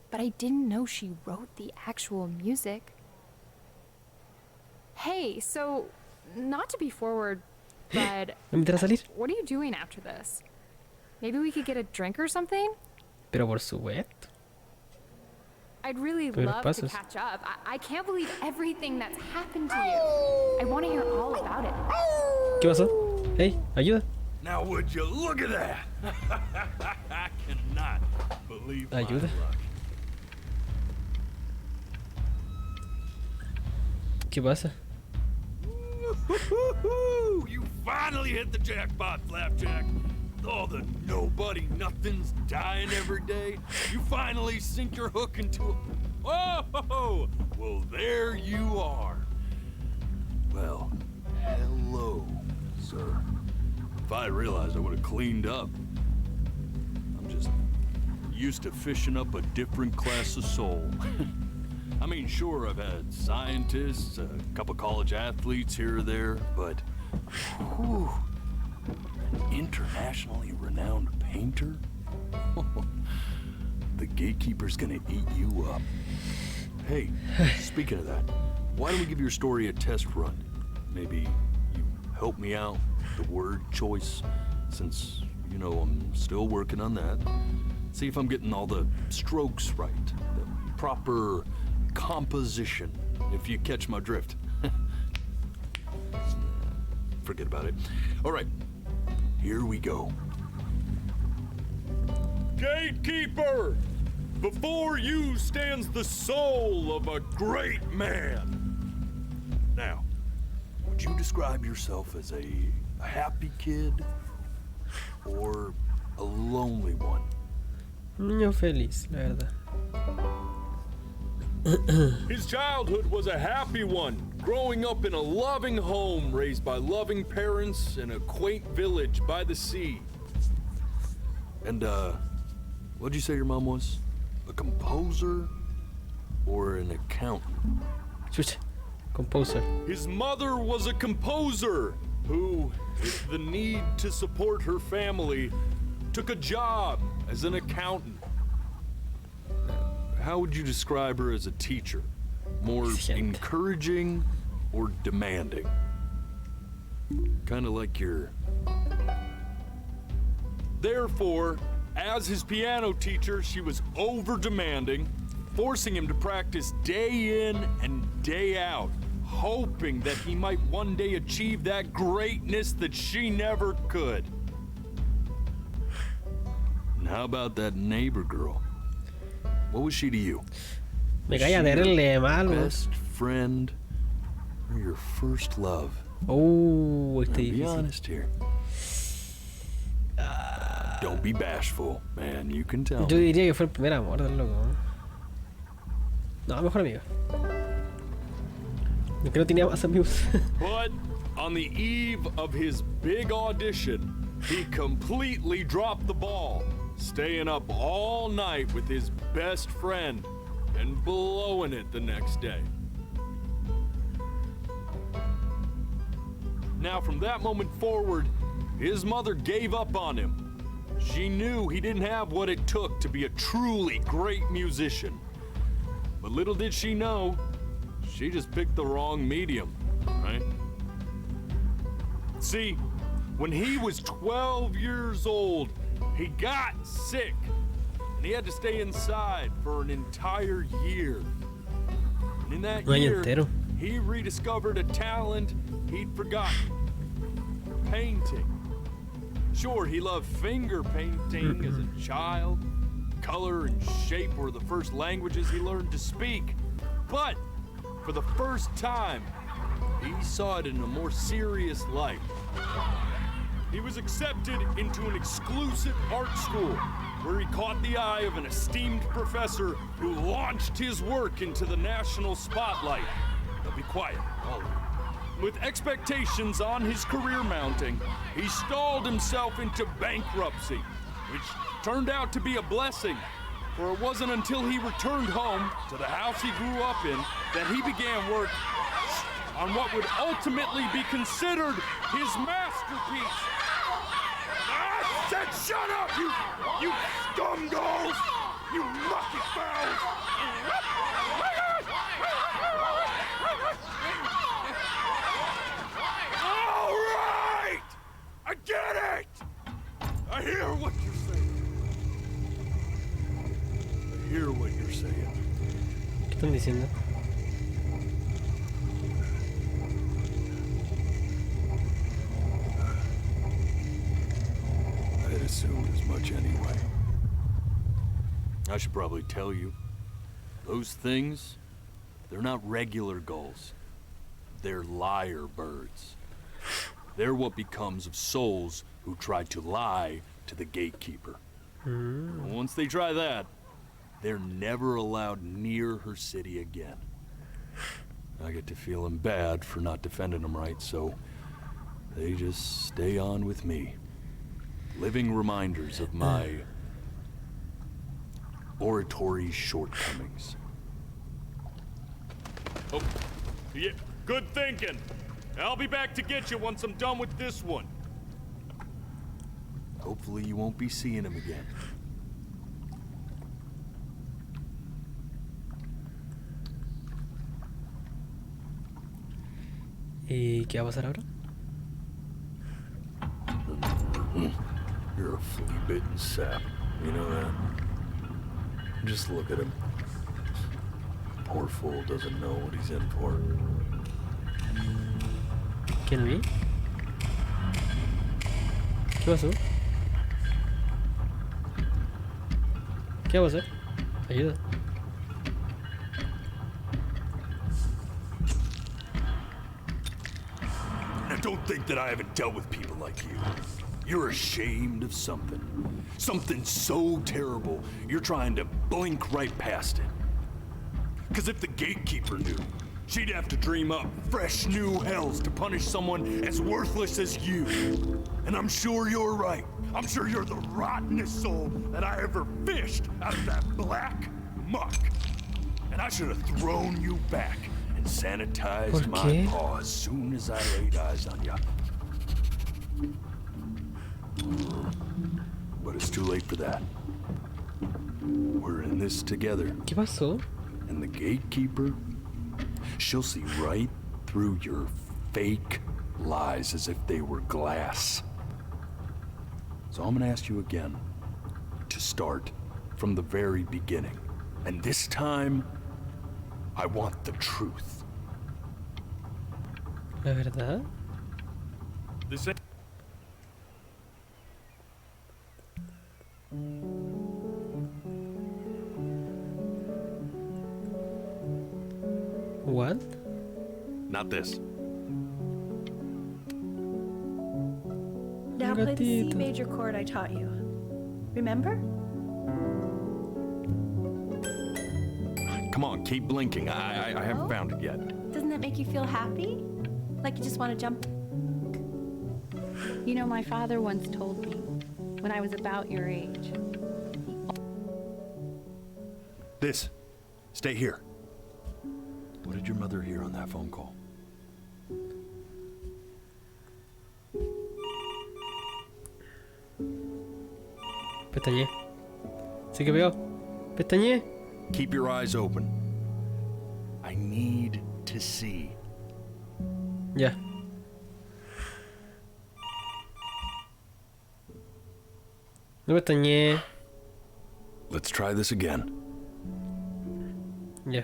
but I didn't know she wrote the actual music. Hey, so, not to be forward, but ¿Me invitará a salir? what are you doing after this? Maybe we could get a drink or something? Pero por supuesto. I'd really Pero love to pasos. catch up. I can't believe everything that's happened to you. I want to hear all about it. ¿Qué pasó? Hey, ayuda. Now would you look at that? I cannot believe my Ayuda. luck. ¿Qué pasa? Woo-hoo-hoo! You finally hit the jackpot, Flapjack. All the nobody nothings dying every day. You finally sink your hook into a... Oh, well, there you are. Well, hello, sir. If I realized, I would have cleaned up. I'm just used to fishing up a different class of soul. I mean, sure, I've had scientists, a couple college athletes here or there, but whew, an internationally renowned painter? The gatekeeper's gonna eat you up. Hey, speaking of that, why don't we give your story a test run? Maybe you help me out with the word choice, since, you know, I'm still working on that. See if I'm getting all the strokes right, the proper composition, if you catch my drift. Forget about it. All right, here we go. Gatekeeper! Before you stands the soul of a great man. Now, would you describe yourself as a happy kid or a lonely one? Niño feliz, la verdad. His childhood was a happy one, growing up in a loving home raised by loving parents in a quaint village by the sea. And, what'd you say your mom was? A composer or an accountant? Chucha, composer. His mother was a composer who, with the need to support her family, took a job as an accountant. How would you describe her as a teacher? More encouraging or demanding? Kind of like your... Therefore, as his piano teacher, she was over-demanding, forcing him to practice day in and day out, hoping that he might one day achieve that greatness that she never could. And how about that neighbor girl? What was she to you? Me caía terrible mal, weón. Best friend or your first love? Oh, Now, be difícil. honest here. Don't be bashful, man. You can tell Yo me. diría que fue el primer amor del loco. No, mejor amigo. Es que no tenía más amigos. But on the eve of his big audition, he completely dropped the ball, staying up all night with his best friend and blowing it the next day. Now, from that moment forward, his mother gave up on him. She knew he didn't have what it took to be a truly great musician. But little did she know, she just picked the wrong medium, right? See, when he was 12 years old, he got sick, and he had to stay inside for an entire year. And in that Un año year, entero. he rediscovered a talent he'd forgotten. Painting. Sure, he loved finger painting as a child. Color and shape were the first languages he learned to speak. But for the first time, he saw it in a more serious light. He was accepted into an exclusive art school where he caught the eye of an esteemed professor who launched his work into the national spotlight. Now be quiet, all of you. With expectations on his career mounting, he stalled himself into bankruptcy, which turned out to be a blessing, for it wasn't until he returned home to the house he grew up in that he began work on what would ultimately be considered his masterpiece. I said shut up, you scumballs! You mucky fowls! All right! I get it! I hear what you're saying. I hear what you're saying. ¿Qué están diciendo? I had assumed as much anyway. I should probably tell you, those things, they're not regular gulls. They're lyre birds. They're what becomes of souls who try to lie to the gatekeeper. Once they try that, they're never allowed near her city again. I get to feeling bad for not defending them right, so they just stay on with me. Living reminders of my oratory shortcomings. Oh, yeah, good thinking. I'll be back to get you once I'm done with this one. Hopefully you won't be seeing him again. ¿Y qué va a pasar ahora? You're a flea-bitten sap. You know that? Just look at him. Poor fool doesn't know what he's in for. ¿Quién vi? ¿Qué pasó? ¿Qué va a hacer? Ayuda. Now don't think that I haven't dealt with people like you. You're ashamed of something. Something so terrible, you're trying to blink right past it. Because if the gatekeeper knew, she'd have to dream up fresh new hells to punish someone as worthless as you. And I'm sure you're right. I'm sure you're the rottenest soul that I ever fished out of that black muck. And I should have thrown you back and sanitized my paw as soon as I laid eyes on you. but it's too late for that. We're in this together. ¿Qué pasó? And the gatekeeper, she'll see right through your fake lies as if they were glass. So I'm gonna ask you again to start from the very beginning. And this time, I want the truth. ¿La verdad? This ain't What? Not this. Now play the C Gatito. major chord I taught you. Remember? Come on, keep blinking. I haven't found it yet. Doesn't that make you feel happy? Like you just want to jump? You know, my father once told me, when I was about your age, This. Stay here. What did your mother hear on that phone call? Pestañé. Sí que veo. Pestañé. Keep your eyes open. I need to see. Ya. No pestañé. Let's try this again. Ya.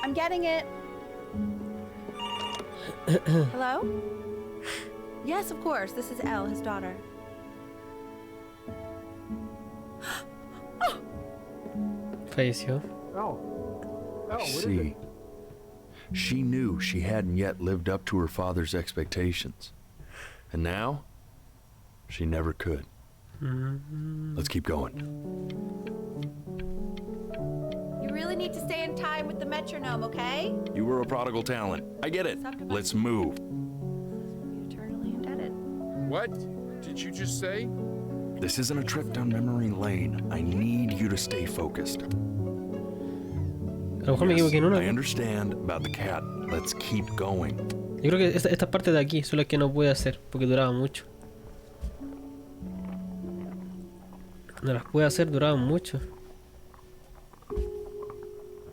I'm getting it. Hello? Yes, of course. This is Elle, his daughter. Falleció. See, she knew she hadn't yet lived up to her father's expectations. And now, she never could. Let's keep going. You really need to stay in time with the metronome, okay? You were a prodigal talent. I get it. Let's move. Eternally indebted. What did you just say? This isn't a trip down memory lane. I need you to stay focused. A lo mejor me equivoqué en una. I understand about the cat. Let's keep going. Yo creo que esta parte de aquí son las que no pude hacer porque duraba mucho. No las pude hacer, duraban mucho.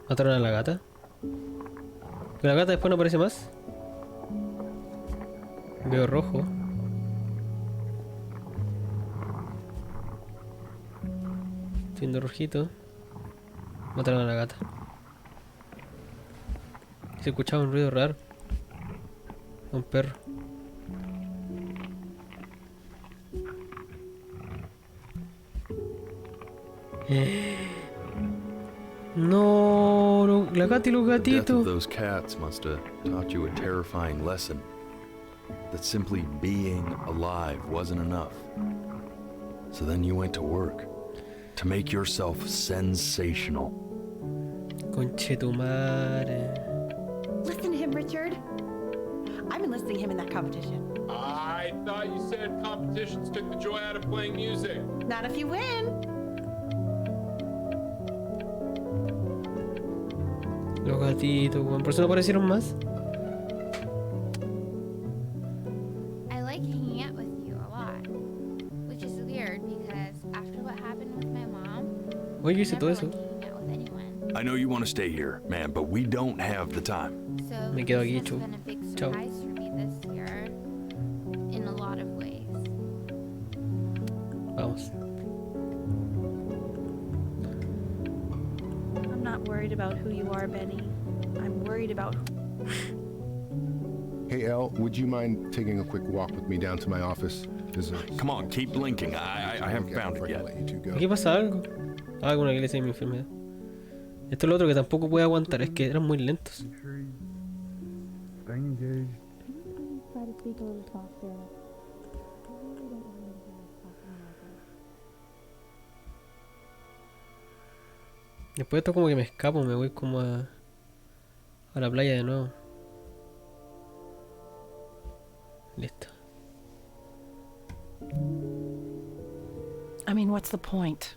¿Mataron a la gata? ¿La gata después no aparece más? Veo rojo. Estoy viendo rojito. Mataron a la gata. Se escuchaba un ruido raro. Un perro. No, la gata y los The death gatitos. of those cats must have taught you a terrifying lesson. That simply being alive wasn't enough. So then you went to work to make yourself sensational. Conchetumare. Listen to him, Richard. I'm enlisting him in that competition. I thought you said competitions took the joy out of playing music. Not if you win. Los gatitos, weón. ¿Por eso no aparecieron más? I like hanging out with you a lot, which is weird because after what happened with my mom, Oye, yo hice todo eso. hanging out with anyone. I know you want to stay here, man, but we don't have the time. So Me quedo this aquí, has Chu. been a big Chao. surprise for me this year, in a lot of ways. Vamos. I'm not worried about who you are, Benny. I'm worried about Hey, Elle, would you mind taking a quick walk with me down to my office? Come on, keep blinking. I haven't found it yet. Aquí pasa algo. Ah, alguna que le hice mi enfermedad. Esto es lo otro que tampoco pude aguantar, es que eran muy lentos. Stay engaged. try to speak a little softer. Después de esto como que me escapo, me voy como a la playa de nuevo. Listo. mean, what's the point?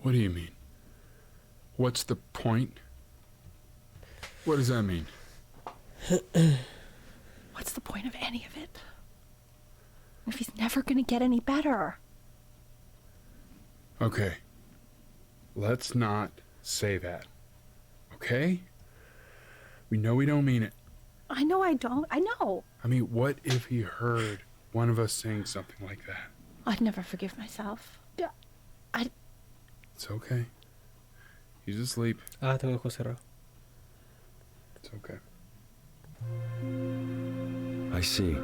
What do you mean? What's the point? What does that mean? What's the point of any of it? If he's never gonna get any better. Okay. Let's not say that. Okay? We know we don't mean it. I know I don't. I know. I mean, what if he heard one of us saying something like that? I'd never forgive myself. It's okay. He's asleep. Ah, tengo el ojo cerrado. It's okay. I see.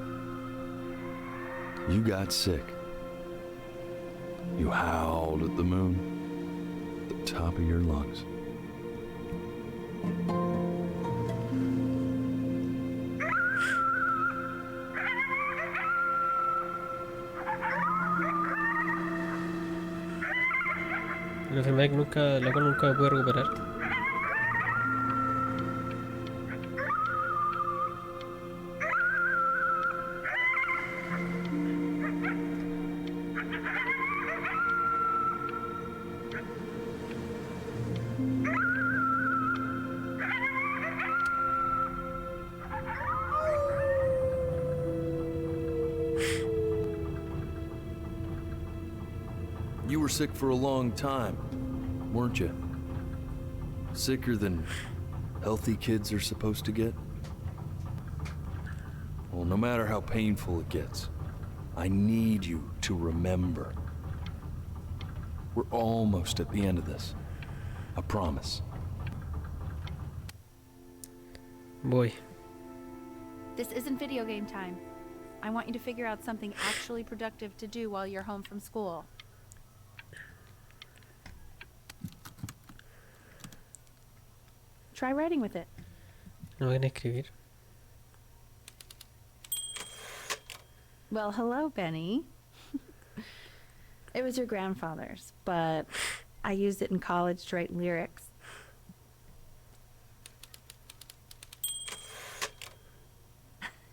You got sick. You howled at the moon, at the top of your lungs. La enfermedad que nunca, la cual nunca me pude recuperar. You were sick for a long time, weren't you? Sicker than healthy kids are supposed to get? Well, no matter how painful it gets, I need you to remember. We're almost at the end of this. I promise. Voy. This isn't video game time. I want you to figure out something actually productive to do while you're home from school. Try writing with it. No voy a escribir. Well, hello, Benny. It was your grandfather's, but I used it in college to write lyrics.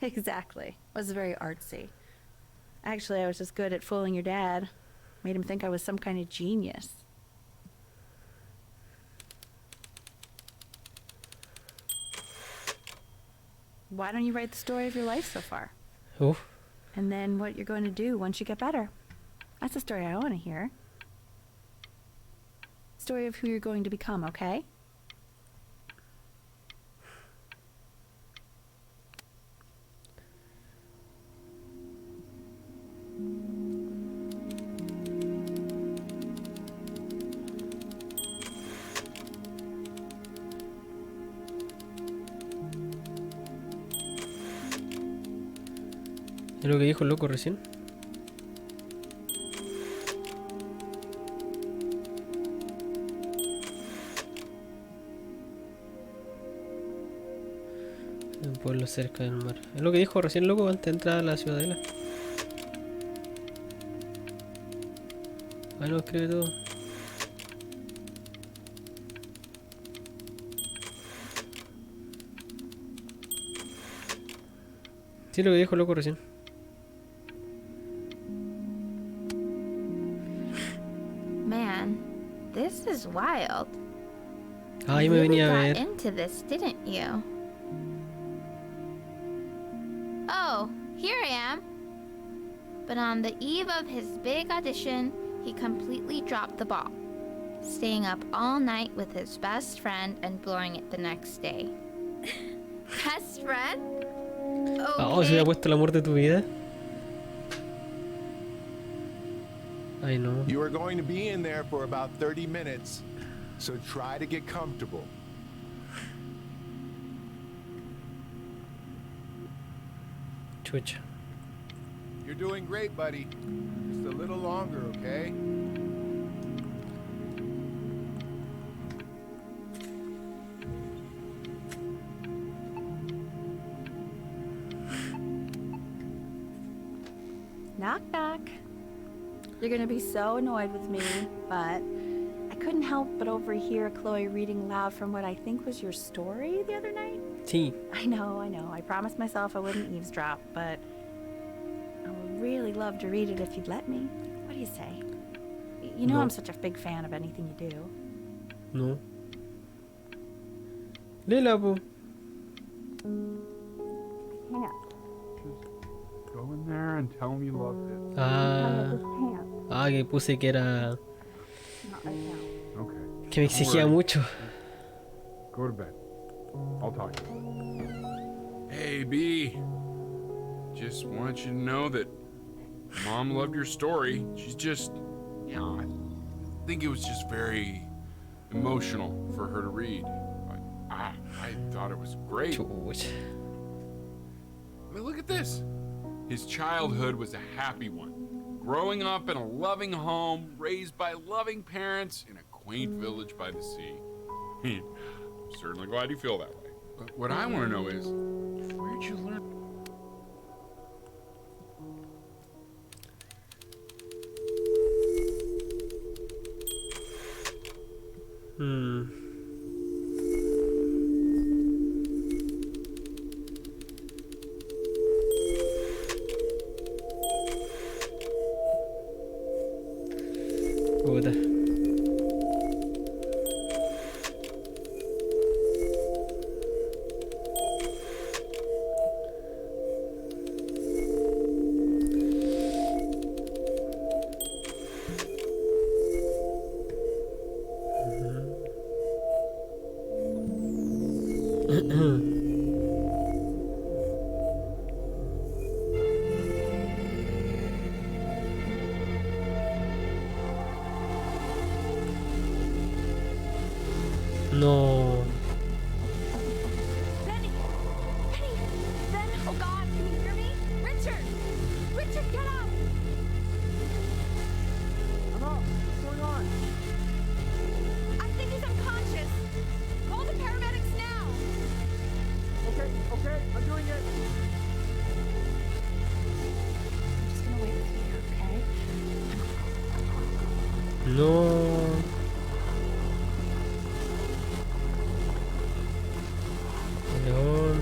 Exactly. It was very artsy. Actually, I was just good at fooling your dad. Made him think I was some kind of genius. Why don't you write the story of your life so far? Oh. And then what you're going to do once you get better. That's the story I want to hear. Story of who you're going to become, okay? ¿Es lo que dijo el loco recién? Un pueblo cerca del mar. Es lo que dijo recién el loco antes de entrar a la ciudadela. Ahí lo escribe todo. Sí, lo que dijo el loco recién. Man, this is wild. Ah, yo You me really venía a got ver. into this, didn't you? Oh, here I am. But on the eve of his big audition, he completely dropped the ball, staying up all night with his best friend and blowing it the next day. Best friend? Oh, se había puesto el amor de tu vida. Ay, no. You are going to be in there for about 30 minutes, so try to get comfortable. Chucha. You're doing great, buddy. Just a little longer, okay? Knock, knock. You're gonna be so annoyed with me, but I couldn't help but overhear Chloe reading loud from what I think was your story the other night. Sí. I know. I promised myself I wouldn't eavesdrop, but I would really love to read it if you'd let me. What do you say? You know No. I'm such a big fan of anything you do. No. Léela, po. Can't. Go in there and tell him you loved it. Ah, que puse que era... Not right now. Okay. que me exigía Don't worry. mucho. Go to bed. I'll talk to you. Hey, B. Just want you to know that Mom loved your story. She's just, you know, I think it was just very emotional for her to read. But I thought it was great. I mean, look at this. His childhood was a happy one. Growing up in a loving home, raised by loving parents in a quaint village by the sea. I'm certainly glad you feel that way. But what I want to know is, where'd you learn? Puta. No. Benny! Benny! Ben! Oh God, can you hear me? Richard! Richard, get up! I'm up. What's going on? I think he's unconscious. Call the paramedics now. Okay, I'm doing it. I'm just gonna wait with you, okay? No. León.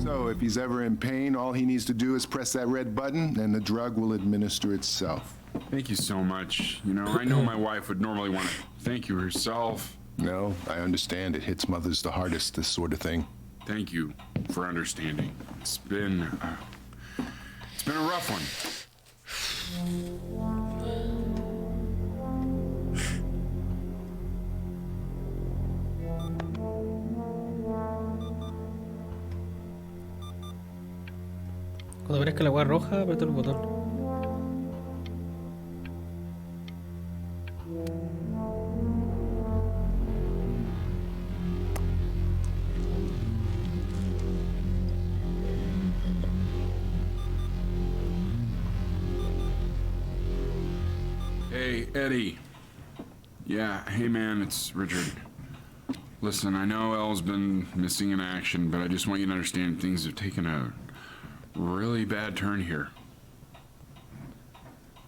So if he's ever in pain, all he needs to do is press that red button and the drug will administer itself. Thank you so much. You know, I know my wife would normally want to thank you herself. No, I understand. It hits mothers the hardest, this sort of thing. Thank you for understanding. It's been a rough one. Cuando aparezca la agua roja, aprieta el botón. Hey, Eddie. Yeah, hey man, it's Richard. Listen, I know Elle's been missing in action, but I just want you to understand things have taken a really bad turn here.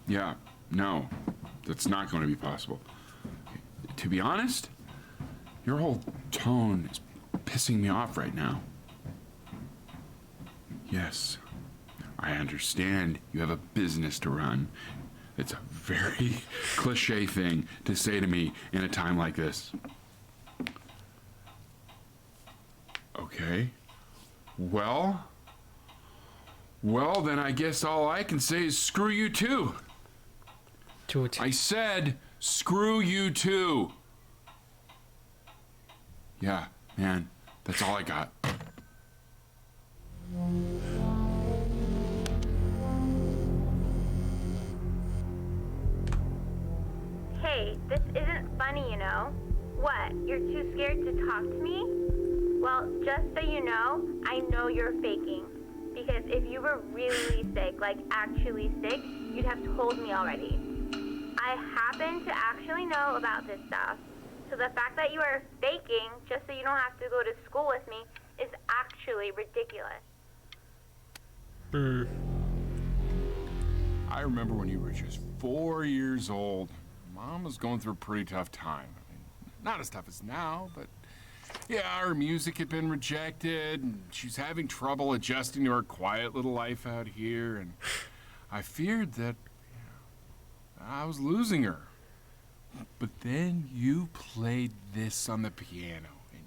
Yeah, no, that's not going to be possible. To be honest, your whole tone is pissing me off right now. Yes, I understand you have a business to run. It's a very cliche thing to say to me in a time like this. Okay. Well, then I guess all I can say is screw you too. I said screw you too. Yeah, man, that's all I got. Hey, this isn't funny, you know? What, you're too scared to talk to me? Well, just so you know you're faking. Because if you were really sick, like actually sick, you'd have told me already. I happen to actually know about this stuff. So the fact that you are faking just so you don't have to go to school with me is actually ridiculous. I remember when you were just 4 years old. Mom was going through a pretty tough time. I mean, not as tough as now, but yeah, her music had been rejected, and she's having trouble adjusting to her quiet little life out here, and I feared that I was losing her. But then you played this on the piano, and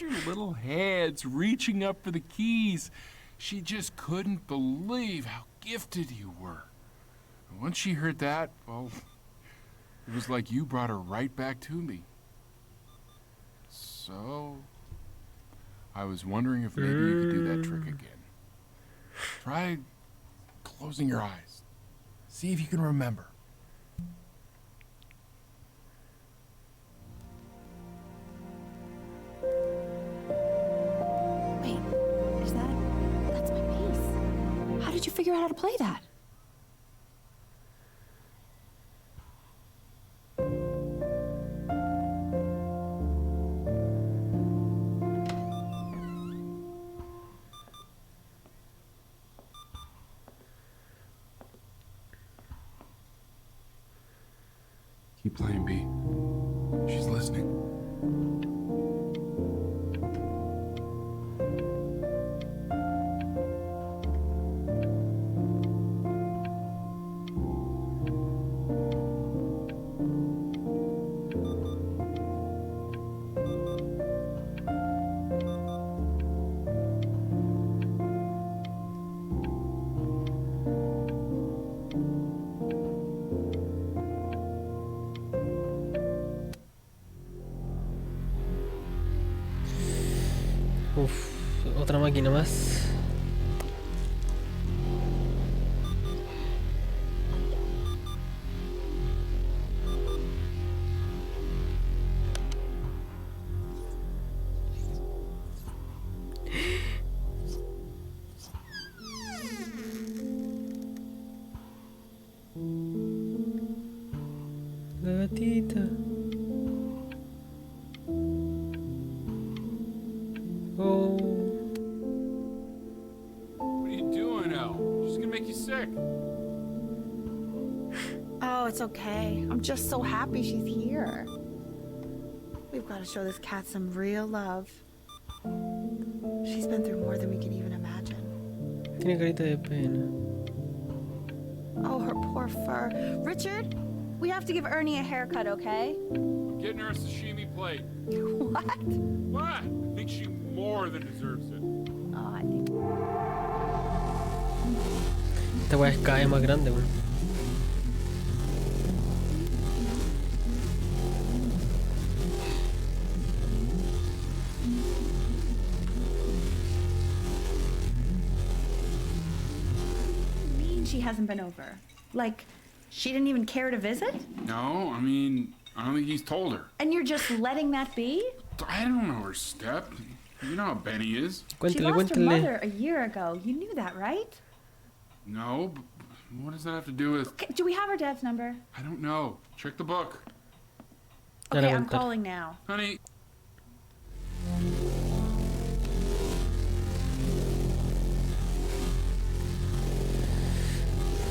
your little hands reaching up for the keys. She just couldn't believe how gifted you were. And once she heard that, well, it was like you brought her right back to me. So, I was wondering if maybe you could do that trick again. Try closing your eyes. See if you can remember. Wait, that's my bass. How did you figure out how to play that? Keep playing, B. She's listening. Uf, otra máquina más. La gatita. Oh. What are you doing, Elle? She's gonna make you sick. Oh, it's okay. I'm just so happy she's here. We've got to show this cat some real love. She's been through more than we can even imagine. Tiene carita de pena. Oh, her poor fur. Richard, we have to give Ernie a haircut, okay? Getting her a sashimi plate. What? What? I think she more than deserves it. Oh, I think... Esta weá es cada vez más grande, weón. She hasn't been over. Like, she didn't even care to visit? No, I mean, I don't think he's told her. And you're just letting that be? I don't know her step. You know how Benny is. She lost her mother a year ago. You knew that, right? No, but what does that have to do with... Okay, do we have her dad's number? I don't know. Check the book. Okay, I'm calling now. Honey.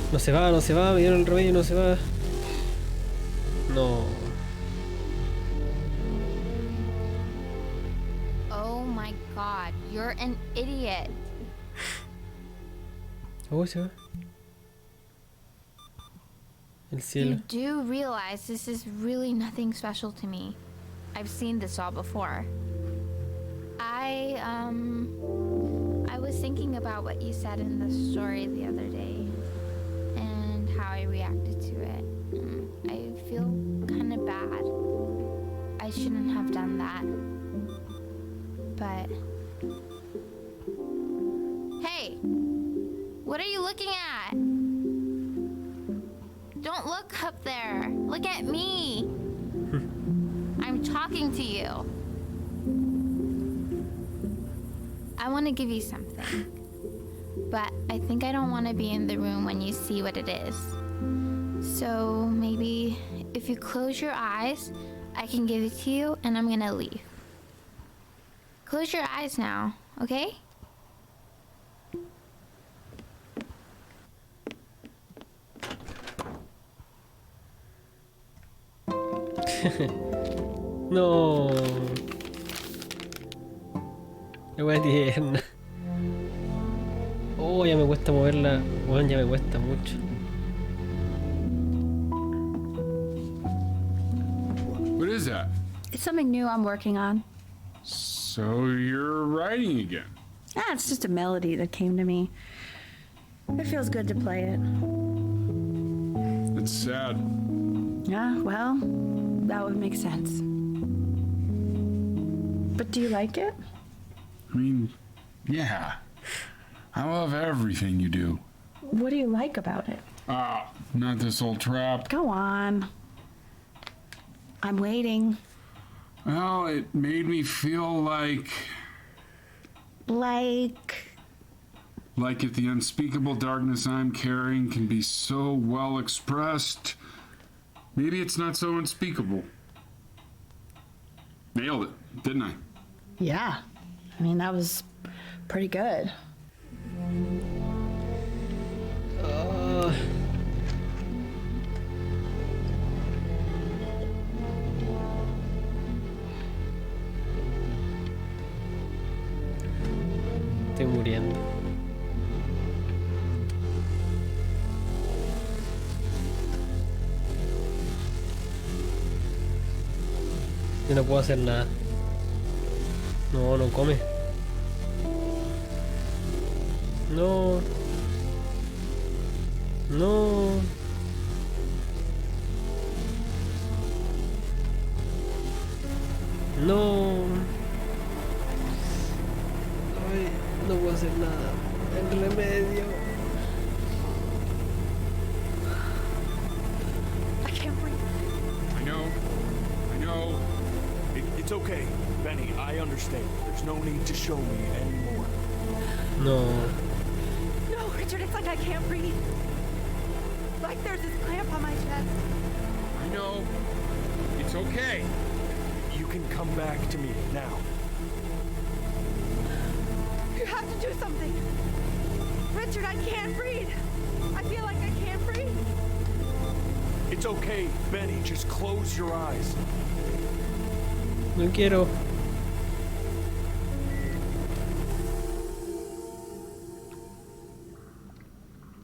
No se va, no se va, me dieron el remedio y no se va. No. Oh my god, you're an idiot. Oh, se va. El cielo. You do realize this is really nothing special to me. I've seen this all before. I was thinking about what you said in the story the other day and how I reacted to it. I feel kind of bad. I shouldn't have done that. But hey, what are you looking at? Don't look up there. Look at me. I'm talking to you. I want to give you something, but I think I don't want to be in the room when you see what it is. So maybe if you close your eyes, I can give it to you and I'm gonna leave. Close your eyes now, okay? No. Qué wea tierna. Oh, ya me cuesta moverla. Bueno, ya me cuesta mucho. What is that? It's something new I'm working on. So you're writing again? Ah, it's just a melody that came to me. It feels good to play it. It's sad. Yeah, well, that would make sense. But do you like it? I mean, yeah. I love everything you do. What do you like about it? Not this old trap. Go on. I'm waiting. Well, it made me feel like if the unspeakable darkness I'm carrying can be so well expressed, maybe it's not so unspeakable. Nailed it, didn't I? Yeah. I mean, that was pretty good. Estoy muriendo. Yo no puedo hacer nada. No, no come. No. No. No. Ay, no puedo hacer nada. El remedio. I can't breathe. I know. It's okay, Benny. I understand. There's no need to show me anymore. No. No, Richard, it's like I can't breathe. Like there's this clamp on my chest. I know. It's okay. You can come back to me now. You have to do something. Richard, I can't breathe. I feel like I can't breathe. It's okay, Benny. Just close your eyes. No quiero.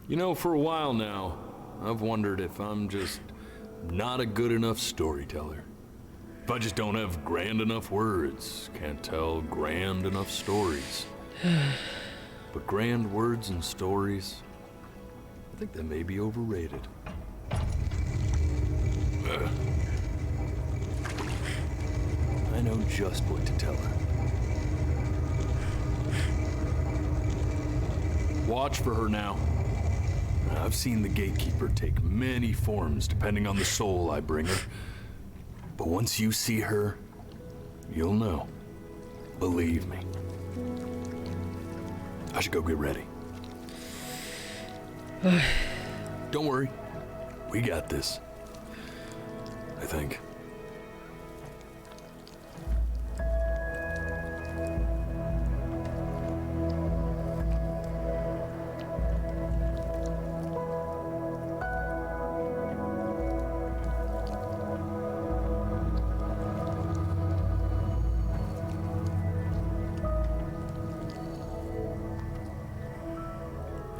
You know, for a while now, I've wondered if I'm just not a good enough storyteller. If I just don't have grand enough words, can't tell grand enough stories. But grand words and stories, I think they may be overrated. I know just what to tell her. Watch for her now. I've seen the gatekeeper take many forms depending on the soul I bring her. But once you see her, you'll know. Believe me. I should go get ready. Don't worry. We got this. I think.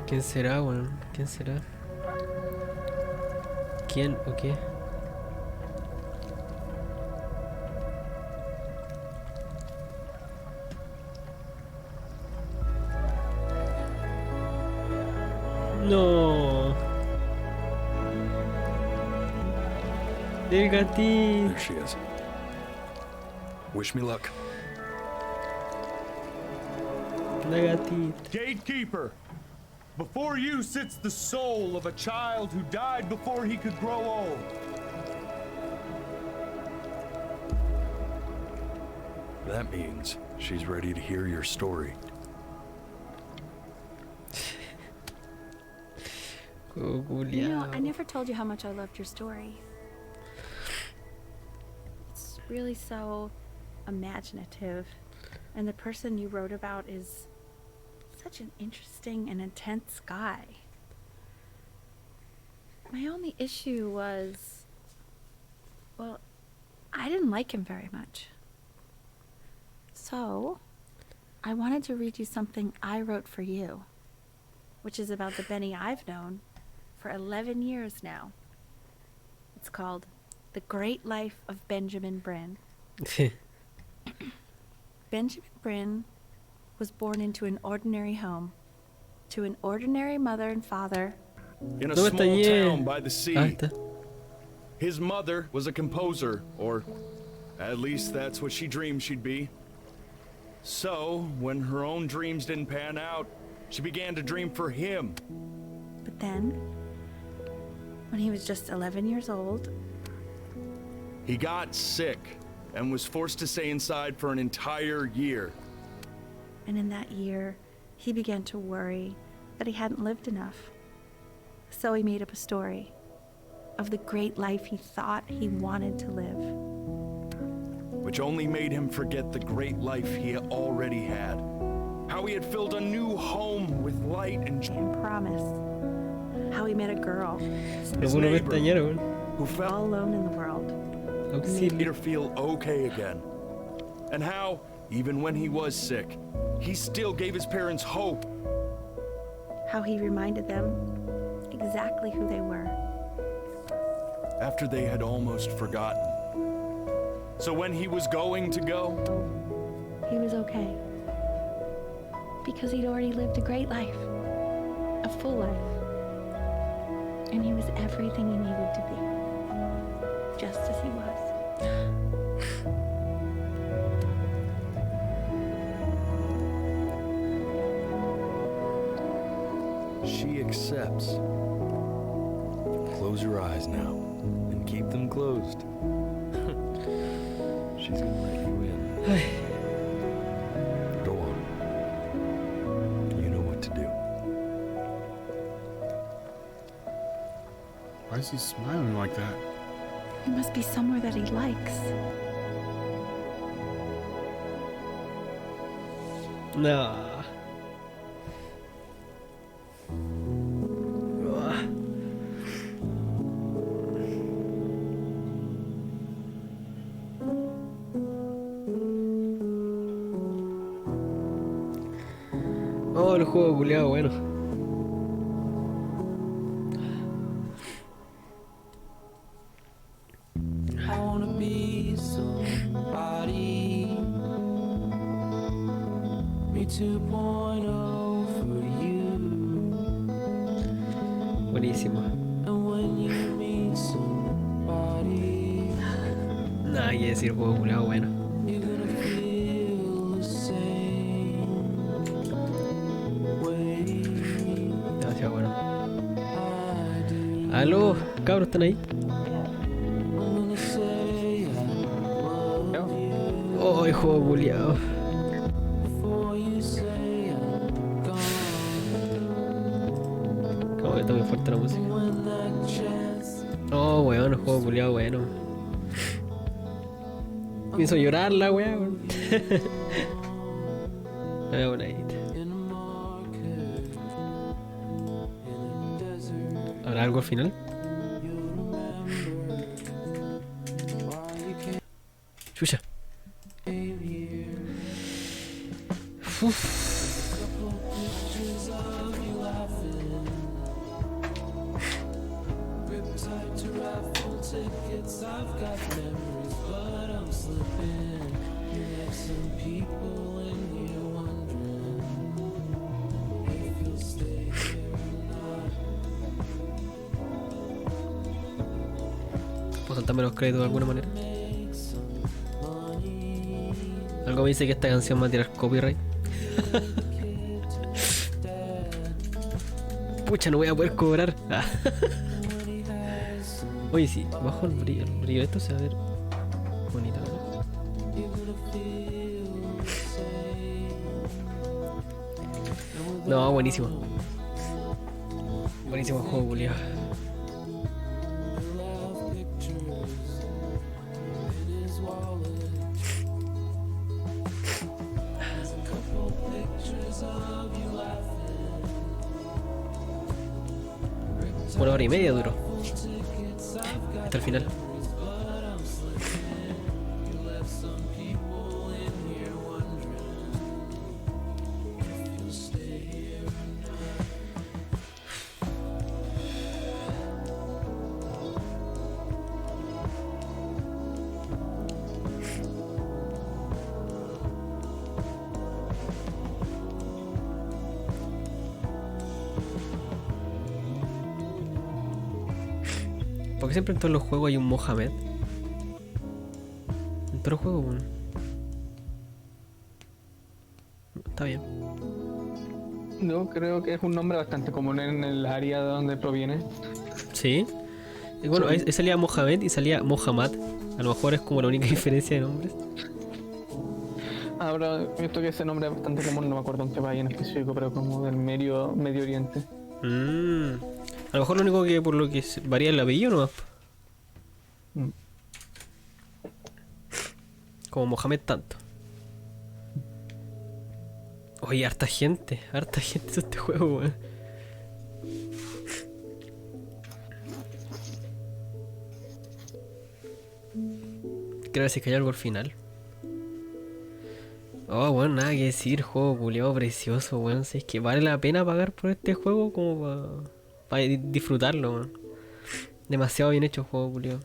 ¿Quién será, weón? ¿Quién será? ¿Quién o qué? No. El gatito. There she is. Wish me luck. La gatita. Gatekeeper, before you sits the soul of a child who died before he could grow old. That means she's ready to hear your story. You know, I never told you how much I loved your story. It's really so imaginative. And the person you wrote about is such an interesting and intense guy. My only issue was, well, I didn't like him very much. So, I wanted to read you something I wrote for you, which is about the Benny I've known for 11 years now. It's called The Great Life of Benjamin Bryn. Benjamin Bryn was born into an ordinary home, to an ordinary mother and father. In a small town by the sea. His mother was a composer, or at least that's what she dreamed she'd be. So, when her own dreams didn't pan out, she began to dream for him. But then, when he was just 11 years old, he got sick and was forced to stay inside for an entire year. And in that year, he began to worry that he hadn't lived enough. So he made up a story of the great life he thought he wanted to live. Which only made him forget the great life he already had. How he had filled a new home with light and promise. How he met a girl, his neighbor, who felt all alone in the world, made her feel okay again. And how, even when he was sick, he still gave his parents hope. How he reminded them exactly who they were. After they had almost forgotten. So when he was going to go, he was okay. Because he'd already lived a great life. A full life. And he was everything he needed to be. Just as he was. She accepts. Close your eyes now, and keep them closed. She's gonna let you in. Go on. You know what to do. Why is he smiling like that? It must be somewhere that he likes. No. Oh, el juego culiado bueno. I wanna be somebody. Me 2.0 for you. Buenísimo. And when you meet somebody, Nada que decir, juego culiado bueno. you're gonna feel the same way. Demasiado bueno. Aló, cabros, ¿están ahí? I'm gonna say I love you Oh, el juego culiado. before you say I'm gone. Como que está muy fuerte la música. When that chance Oh, weón, el juego culiado bueno. Me hizo llorar la weá, weón. Ah, bonita. ¿Habrá algo al final? Chucha. Uf. I've got memories, but I'm slipping. There's some people in here wondering if you'll stay here or not. ¿Puedo saltarme los créditos de alguna manera? Algo me dice que esta canción va a tirar copyright. Pucha, no voy a poder cobrar. Oye, sí, bajo el brillo de esto se va a ver bonito, ¿no? No, buenísimo. Buenísimo el juego, culiao. Una hora y media duró. Hasta el final. Porque siempre en todos los juegos hay un Mohamed. En todos los juegos, bueno. Está bien. No, creo que es un nombre bastante común en el área de donde proviene. Sí. Y bueno, Sí. ahí salía Mohamed y salía Mohammad. A lo mejor es como la única diferencia de nombres. Ahora, esto que ese nombre es bastante común, no me acuerdo en qué país en específico, pero como del Medio Oriente. A lo mejor lo único que por lo que varía el apellido nomás. Mm. Como Mohamed tanto. Oye, harta gente hizo este juego, weón. Creo que se cayó algo al final. Oh, bueno, nada que decir, juego culiao precioso, weón. Si es que vale la pena pagar por este juego como para disfrutarlo, weón. Demasiado bien hecho el juego culiao.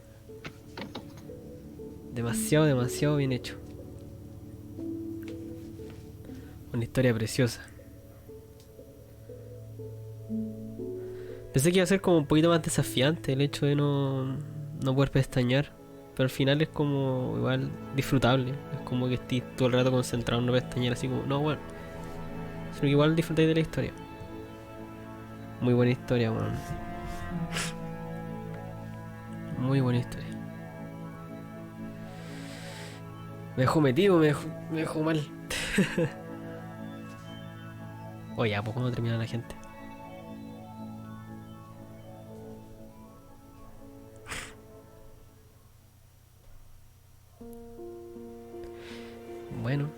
Demasiado bien hecho. Una historia preciosa. Pensé que iba a ser como un poquito más desafiante el hecho de no poder pestañear. Pero al final es como igual disfrutable. Es como que estés todo el rato concentrado en no pestañear así como, no, bueno. Sino que igual disfrutáis de la historia. Muy buena historia, weón. Muy buena historia. Me dejó metido, me dejó mal. Oye, ¿a poco no termina la gente? Bueno.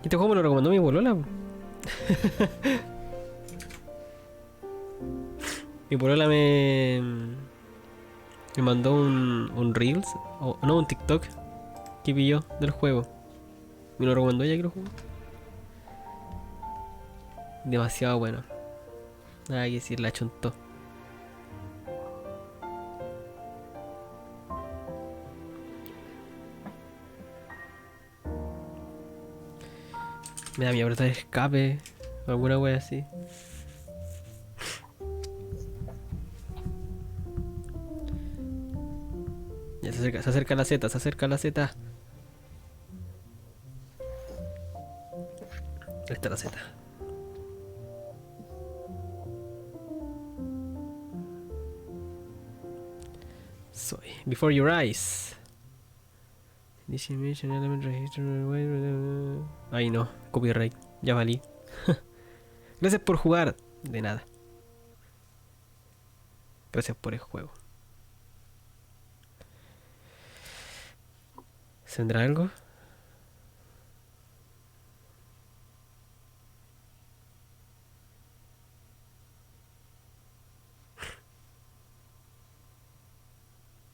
Este juego me lo recomendó mi polola. Mi polola me mandó un Reels, o no, un TikTok que pilló del juego. Me lo recomendó ella que lo jugó. Demasiado bueno. Nada que decir, la chuntó. Me da miedo apretar escape o alguna wea así. Ya se acerca la Z, se acerca la Z. Ahí está la Z. Soy before your eyes. This animation element register. Ay no, copyright, ya valí. Gracias por jugar. De nada. Gracias por el juego. ¿Tendrá algo?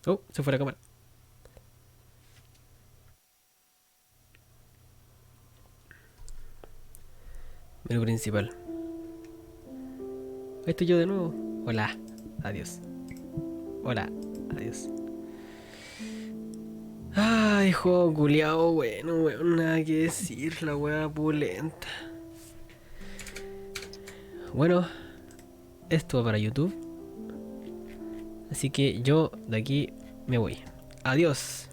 Oh, se fue la cámara. Menú principal. Ahí estoy yo de nuevo. Hola. Adiós. Hola. Adiós. Ay, juego culiao, bueno, weón, nada que decir, la wea pulenta. Bueno, esto va para YouTube. Así que yo de aquí me voy. Adiós.